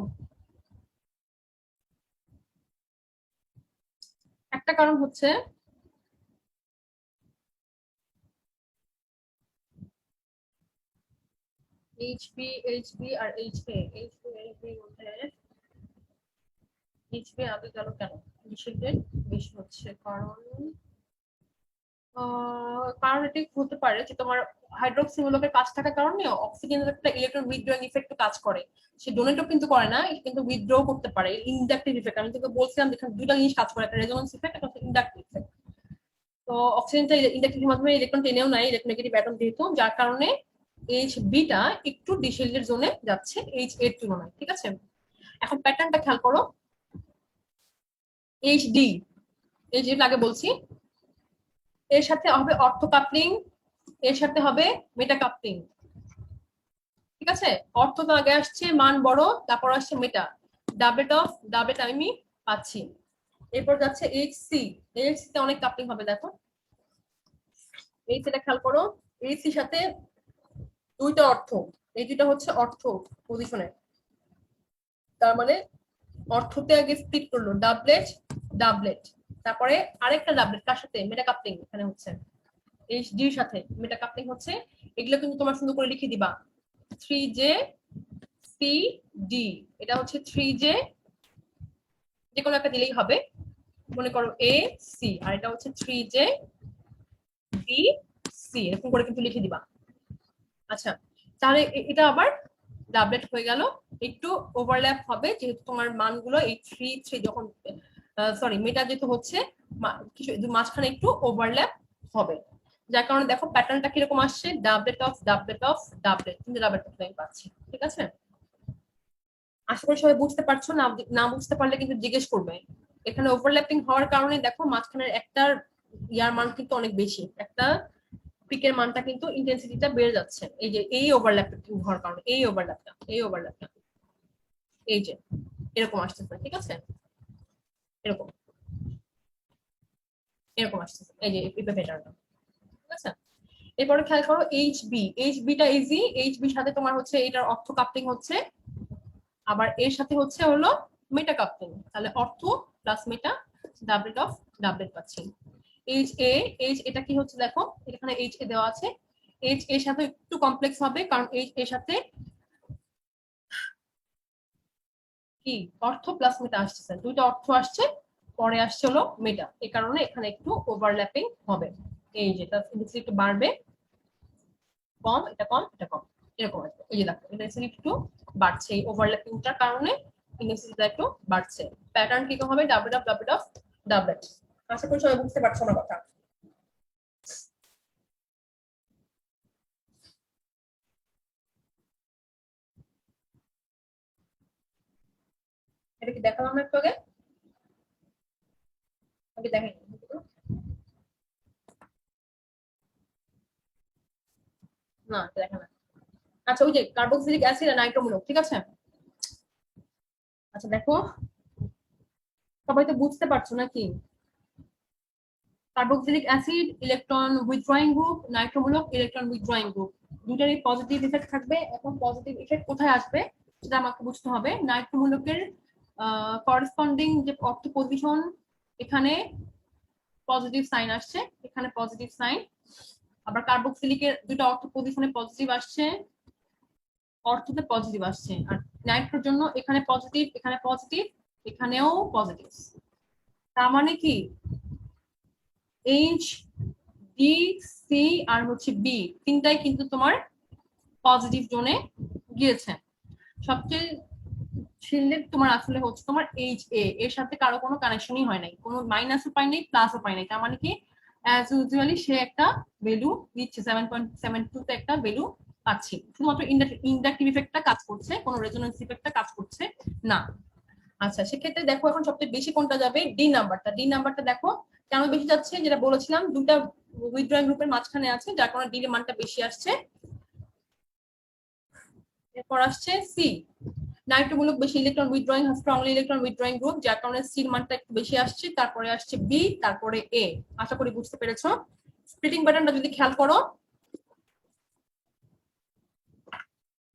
একটা কারণ হচ্ছে এইচবি আর এইচবি মধ্যে এইচবি আগে গেল কেন, নিষেধের বেশি হচ্ছে, কারণ কারণ এটি হতে পারে যে তোমার হাইড্রোক্সিমূলকের কাজ থাকার কারণে অক্সিজেনের একটা ইলেকট্রন উইথড্রয়িং ইফেক্ট কাজ করে, সে ডোনেটও কিন্তু করে না, কিন্তু উইথড্র করতে পারে, ইন্ডাকটিভ ইফেক্ট। আমি তোকে বলছিলাম যেখানে দুটা জিনিস কাজ করে, একটা রেজোন্যান্স ইফেক্ট, একটা ইন্ডাকটিভ ইফেক্ট। তো অক্সিজেনটা ইন্ডাকটিভের মাধ্যমে ইলেকট্রন টেনেও নাই, ইলেকট্রন নেগেটিভ অ্যাটম যেহেতু, যার কারণে এইচ বিটা একটু ডিশেল্ডের জোনে যাচ্ছে এইচ এর তুলনায়, ঠিক আছে। এখন প্যাটার্নটা খেয়াল করো, এইচ ডি, এই যে আগে বলছি, এর সাথে হবে অর্থ কাপলিং, এর সাথে হবে মেটা কাপলিং, ঠিক আছে। অর্থ তো আগে আসছে, মান বড়, তারপর আসছে মেটা, ডাবলেট অফ ডাবলেট আমি পাচ্ছি। এরপর যাচ্ছে এইচ সি, এইচ সি তে অনেক কাপলিং হবে, দেখো এইচ এটা খেয়াল করো, এইচ সির সাথে দুইটা অর্থ, এই দুইটা হচ্ছে অর্থ পজিশনে, তার মানে অর্থতে আগে স্প্লিট করলো, ডাবলেট ডাবলেট, তারপরে আরেকটা ডাবলেট কার সাথে, মেটা কাপলিং এখানে হচ্ছে, এইচ ডির সাথে মেটা কাপলিং হচ্ছে। এগুলো কিন্তু তোমার সুন্দর করে লিখে দিবা, 3J CD, এটা হচ্ছে 3J, যে কোনো একটা দিলেই হবে, মনে করো AC, আর এটা হচ্ছে 3J DC, এরকম করে কিন্তু লিখে দিবা। আচ্ছা, তাহলে এটা আবার ডাবলেট হয়ে গেল, একটু ওভারল্যাপ হবে যেহেতু তোমার মানগুলো এই 3 যখন সরি মেটা যেহেতু হচ্ছে কিছু মাঝখানে একটু ওভারল্যাপ হবে, যার কারণে দেখো প্যাটার্নটা কিরকম আসছে, ডাবলেট অফ ডাবলেট অফ ডাবলেট, কিন্তু ডাবলেট অফ লাইন পাচ্ছি। ঠিক আছে, আশা করি সবাই বুঝতে পারছো, না না বুঝতে পারলে কিন্তু জিজ্ঞেস করবে। এখানে ওভারল্যাপিং হওয়ার কারণে দেখো মাঝখানের একটার ইয়ার মান কিন্তু অনেক বেশি, একটা পিকের মানটা কিন্তু ইন্টেন্সিটিটা বেড়ে যাচ্ছে, এই যে এই ওভারল্যাপিং হওয়ার কারণে, এই ওভারল্যাপটা এই যে এরকম আসতেছে। ঠিক আছে, এরকম এরকম আসতেছে, এই যে প্যাটার্নটা। ঠিক আছে, এরপরে খেয়াল করো এইচবি টা ইজি, এইচবি সাথে তোমার হচ্ছে এটার অর্থ কাপলিং হচ্ছে, আবার এর সাথে হচ্ছে হলো মেটা কাপলিং, তাহলে অর্থ প্লাস মেটা, ডাবলেট অফ ডাবলেট পাচ্ছি। এইচ এটা কি হচ্ছে দেখো, এখানে এইচ এ দেওয়া আছে, এইচ এর সাথে একটু কমপ্লেক্স হবে কারণ এইচ এর সাথে কি অর্থ প্লাস মেটা আসছে, দুইটা অর্থ আসছে, পরে আসছে হলো মেটা, এই কারণে এখানে একটু ওভারল্যাপিং হবে, এই যে এটা একটু বাড়বে, কম এটা কম এটা কম, এরকম আসবে। এই যে দেখো এটা একটু বাড়ছে, এই ওভারল্যাপিংটার কারণে ইন্টেন্সিটিটা একটু বাড়ছে। প্যাটার্ন কি হবে, ডাবলেট অফ ডাবলেট অফ ডাবলেট। আশা করি সবাই বুঝতে পারছো আমার কথা। এটা কি দেখালাম না একটু আগে, আগে দেখাই না, দেখা না। আচ্ছা, ওই যে কার্বক্সিলিক অ্যাসিড আর নাইট্রোমূলক, ঠিক আছে। আচ্ছা দেখো, সবাই তো বুঝতে পারছো নাকি, carboxylic acid electron withdrawing group, নাইট্রোমূলক ইলেকট্রন উইথড্রয়িং গ্রুপ, দুটারই পজিটিভ ইফেক্ট থাকবে। এখন পজিটিভ ইফেক্ট কোথায় আসবে সেটা আমাকে বুঝতে হবে। নাইট্রোমূলকের করেসপন্ডিং যে অর্থ পজিশন, এখানে পজিটিভ সাইন আসছে, এখানে পজিটিভ সাইন, আবার কার্বক্সিলিকের দুটো অর্থ পজিশনে পজিটিভ আসছে, অর্থতে পজিটিভ আসছে, আর নাইট্রোর জন্য এখানে পজিটিভ, এখানে পজিটিভ, এখানেও পজিটিভ। তার মানে কি এইচ ডি সি আর হচ্ছে বি তিনটাই কিন্তু তোমার পজিটিভ জোনে গিয়েছে। সবচেয়ে শিল্ডেড তোমার আসলে হচ্ছে তোমার এইচ এর সাথে কারো কোনো কানেকশনই হয় নাই, কোনো মাইনাসও পাই নাই প্লাসও পাই নাই, তার মানে কি অ্যাজ ইউজুয়ালি সে একটা ভ্যালু দিচ্ছে, 7.72 তে একটা ভ্যালু পাচ্ছি, শুধুমাত্র ইন্ডাকটিভ ইফেক্টটা কাজ করছে, কোনো রেজোনেন্স ইফেক্টটা কাজ করছে না। আচ্ছা, সেক্ষেত্রে দেখো এখন সবচেয়ে বেশি কোনটা যাবে, ডি নাম্বারটা দেখো কেন বেশি যাচ্ছে, যেটা বলেছিলাম দুইটা উইথড্রয়িং গ্রুপের মাঝখানে আছে, যার কারণে ডি এর মানটা বেশি আসছে। এরপর আসছে সি, নাইট্রোমূলক বেশি electron withdrawing, strongly electron withdrawing group, যার কারণে সির মানটা একটু বেশি আসছে। তারপরে আসছে বি, তারপরে এ। আশা করি বুঝতে পেরেছো। স্প্লিটিং প্যাটার্নটা যদি খেয়াল করো,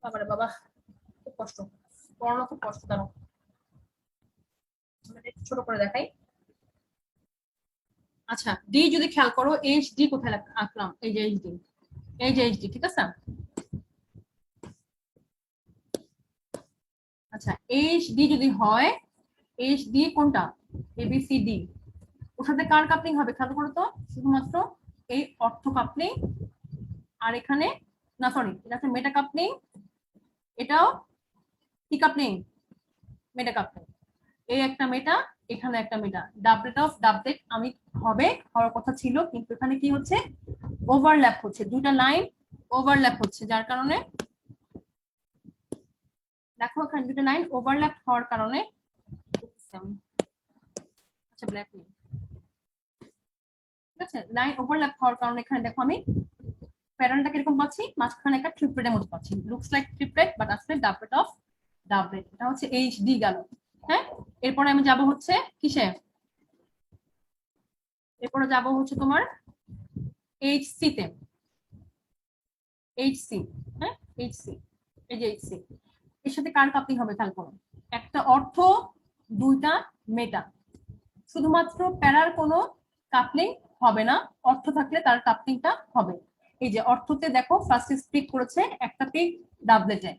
বাবারে বাবা খুব কষ্ট, পড়ানো খুব কষ্ট, দাঁড়াও ছোট করে দেখাই। আচ্ছা, ডি যদি খেয়াল করো, এইচ ডি কোথায় আঁকলাম, এই যে এইচ ডি, এই যে এইচ ডি, ঠিক আছে। আচ্ছা, এইচ ডি যদি হয়, এইচ ডি কোনটা, এবিসিডি, ওর সাথে কার কাপলিং হবে খেয়াল করো তো, শুধুমাত্র এই অর্থ কাপলিং, আর এখানে না সরি এটা আছে মেটা কাপলিং, এটাও কি কাপলিং, মেটা কাপলিং, এই একটা মেটা, এখানে একটা মেটা, ডাবলেট অফ ডাবলেট আমি হবে হওয়ার কথা ছিল, কিন্তু এখানে কি হচ্ছে ওভারল্যাপ হচ্ছে, দুইটা লাইন ওভারল্যাপ হচ্ছে, যার কারণে দেখো এখানে দুটো লাইন ওভারল্যাপ হওয়ার কারণে, আচ্ছা ব্ল্যাক নেই, ঠিক আছে, লাইন ওভারল্যাপ হওয়ার কারণে এখানে দেখো আমি প্যাটার্নটা কিরকম পাচ্ছি, মাঝখানে একটা ট্রিপলেটের মতো পাচ্ছি, লুকস লাইক ট্রিপলেট বাট আসলে ডাবলেট অফ ডাবলেট, এটা হচ্ছে এইচ ডি গেল। হ্যাঁ, এরপরে আমি যাব হচ্ছে কিসে, এরপরে যাব হচ্ছে তোমার এইচ সি তে, এইচ সি, হ্যাঁ এইচ সি, এই যে এইচ সি, এর সাথে কার কাপলিং হবে খেয়াল করো, একটা অর্থ দুইটা মেটা। শুধুমাত্র প্যারার কোনো কাপলিং হবে না, অর্থ থাকলে তার কাপলিংটা হবে। এই যে অর্থতে দেখো ফার্স্টে স্প্লিট করেছে একটা পিক ডাবলেটে,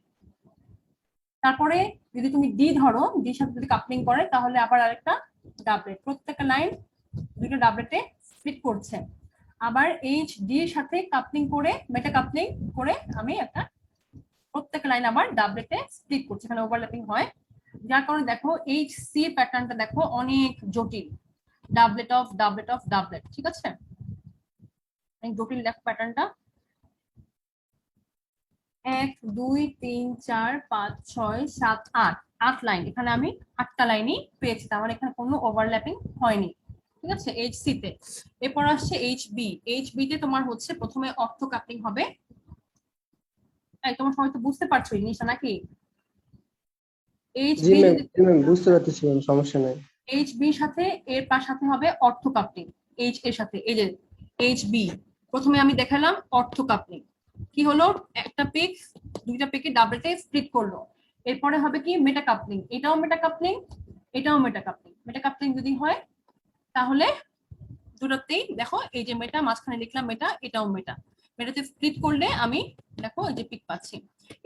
তারপরে যদি তুমি ডি ধরো, ডির সাথে যদি কাপলিং করে তাহলে আবার আরেকটা ডাবলেট, প্রত্যেকটা লাইন দুটো ডাবলেটে স্প্লিট করছে। আবার এইচ ডি এর সাথে কাপলিং করে মেটা কাপলিং করে আমি একটা প্রত্যেক লাইন আবার ডাবলেটে স্প্লিট করছি, এখানে ওভারল্যাপিং হয়। যার কারণে দেখো এইচ সি প্যাটার্নটা দেখো অনেক জটিল, ডাবলেট অফ ডাবলেট অফ ডাবলেট, ঠিক আছে, অনেক জটিল দেখো প্যাটার্নটা। 1 2 3 4 5 6 7 8 8 লাইন, এখানে আমি 8টা লাইনই পেয়েছি, তার মানে এখানে কোনো ওভারল্যাপিং হয়নি, ঠিক আছে এইচ সি তে। এরপর আসছে এইচ বি। এইচ বি তে তোমার হচ্ছে প্রথমে অর্থ কাপলিং হবে। তোমার সবাই তো বুঝতে পারছো এই জিনিসটা নাকি? এইচ জি বি ম্যাম, যদি জি ম্যাম, বুঝতে পারতেছি ম্যাম, সমস্যা নাই। এইচ বি সাথে এর সাথে হবে অর্থ কাপলিং। এইচ এর সাথে এই যে এইচ বি, প্রথমে আমি দেখালাম অর্থ কাপলিং, কি হলো একটা পিক দুইটা পিকে ডাবলেটে স্প্লিট করলো। এরপরে হবে কি মেটা কাপলিং, এটাও মেটা কাপলিং এটাও মেটা কাপলিং। মেটা কাপলিং যদি হয় তাহলে দুটোতেই দেখো এই যে মেটা, মাঝখানে লিখলাম মেটা, এটাও মেটা, মেটাতে স্প্লিট করলে আমি দেখো এই যে পিক পাচ্ছি।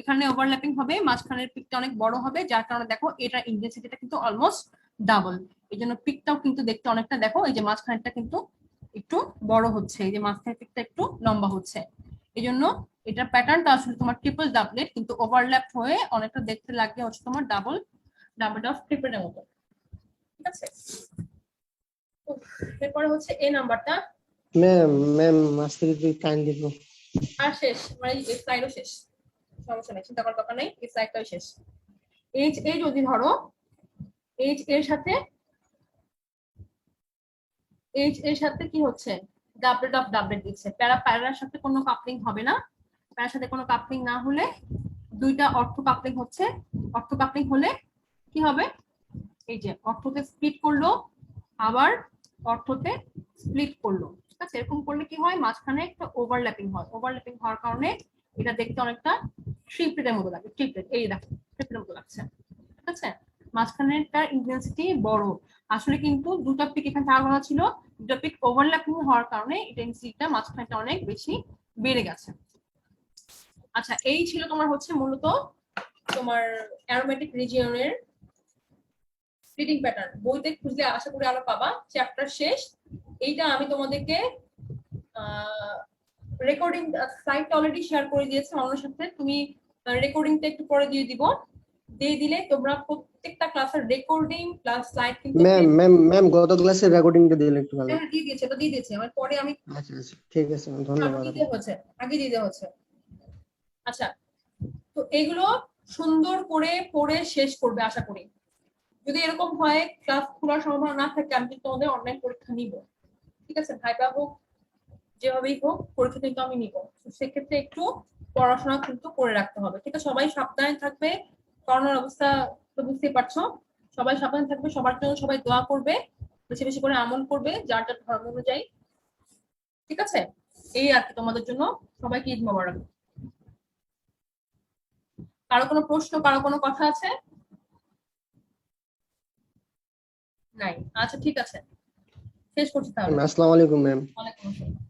এখানে ওভারল্যাপিং হবে, মাঝখানের পিকটা অনেক বড় হবে, যার কারণে দেখো এটার ইন্টেন্সিটিটা কিন্তু অলমোস্ট ডাবল, এই জন্য পিকটাও কিন্তু দেখতে অনেকটা দেখো এই যে মাঝখানেরটা কিন্তু একটু বড় হচ্ছে, এই যে মাঝখানের পিকটা একটু লম্বা হচ্ছে। এই জন্য এটার প্যাটার্নটা আসলে তোমার ট্রিপল ডাবলেট, কিন্তু ওভারল্যাপ হয়ে অনেকটা দেখতে লাগবে হচ্ছে তোমার ডাবল ডাবল অফ ট্রিপলের মতো, ঠিক আছে। এরপরে হচ্ছে এই নাম্বারটা ম্যাম, ম্যাম আজকে যদি কাইন্ডলি একটু আর শেষ, মানে এই স্লাইডও শেষ, সমস্যা নেই, চিন্তা করার দরকার নেই, এই স্লাইডটাও শেষ। এইচ এ যদি ধরো, এইচ এর সাথে কি হচ্ছে ডাবলেট অফ ডাবলেট দিচ্ছে, প্যারার সাথে কোনো কাপলিং হবে না, প্যারার সাথে কোনো কাপলিং না হলে দুইটা অর্থ কাপলিং হচ্ছে, অর্থ কাপলিং হলে কি হবে এই যে অর্থতে স্প্লিট করলো আবার অর্থতে স্প্লিট করলো, ঠিক আছে। এরকম করলে কি হয় মাঝখানে একটা ওভারল্যাপিং হয়, ওভারল্যাপিং হওয়ার কারণে এটা দেখতে অনেকটা ট্রিপলেটের মতো লাগে, ট্রিপলেট এই দেখো ট্রিপলেটের মতো লাগছে, ঠিক আছে। মাঝখানেরটার ইন্টেন্সিটি বড়, আসলে কিন্তু দুটো পিক এখানে থাকার কথা ছিল, দুটো পিক ওভারল্যাপিং হওয়ার কারণে ইন্টেন্সিটিটা মাঝখানেটা অনেক বেশি বেড়ে গেছে। আচ্ছা এই ছিল তোমার হচ্ছে মূলত তোমার অ্যারোমেটিক রিজিয়নের স্প্লিটিং প্যাটার্ন। বইতে খুঁজলে আশা করি আরো পাবা, চ্যাপ্টার শেষ। এইটা আমি তোমাদেরকে রেকর্ডিং স্লাইডটা অলরেডি শেয়ার করে দিয়েছি আমার সাথে, তুমি রেকর্ডিংটা একটু পরে দিয়ে দিলে তোমরা প্রত্যেকটা ক্লাসের রেকর্ডিং প্লাস স্লাইড কিন্তু ম্যাম গত ক্লাসের রেকর্ডিংটা দিলে একটু ভালো। হ্যাঁ দিয়ে দিয়েছে আমার, পরে আমি আচ্ছা আচ্ছা, ঠিক আছে ম্যাম, ধন্যবাদ। আগে দিতে হচ্ছে। আচ্ছা তো এগুলো সুন্দর করে পড়ে শেষ করবে আশা করি। যদি এরকম হয় ক্লাস খোলার সম্ভাবনা না থাকে, আমি কিন্তু তোমাদের অনলাইন পরীক্ষা নিব, ঠিক আছে, ভাইবা হোক যেভাবেই হোক পরীক্ষা কিন্তু আমি নিব, সেক্ষেত্রে একটু পড়াশোনা কিন্তু করে রাখতে হবে, ঠিক আছে। সবাই সাবধানে থাকবে, করোনার অবস্থা তো বুঝতেই পারছো, সবাই সাবধানে থাকবে, সবার জন্য সবাই দোয়া করবে, বেশি বেশি করে আমল করবে যার যার ধর্ম অনুযায়ী, ঠিক আছে। এই আর কি তোমাদের জন্য, সবাইকে ঈদ মোবারক। কারো কোনো প্রশ্ন, কারো কোনো কথা আছে? নাই, আচ্ছা ঠিক আছে, শেষ করছি তাহলে। আসসালামু আলাইকুম ম্যাম। ওয়ালাইকুম আসসালাম।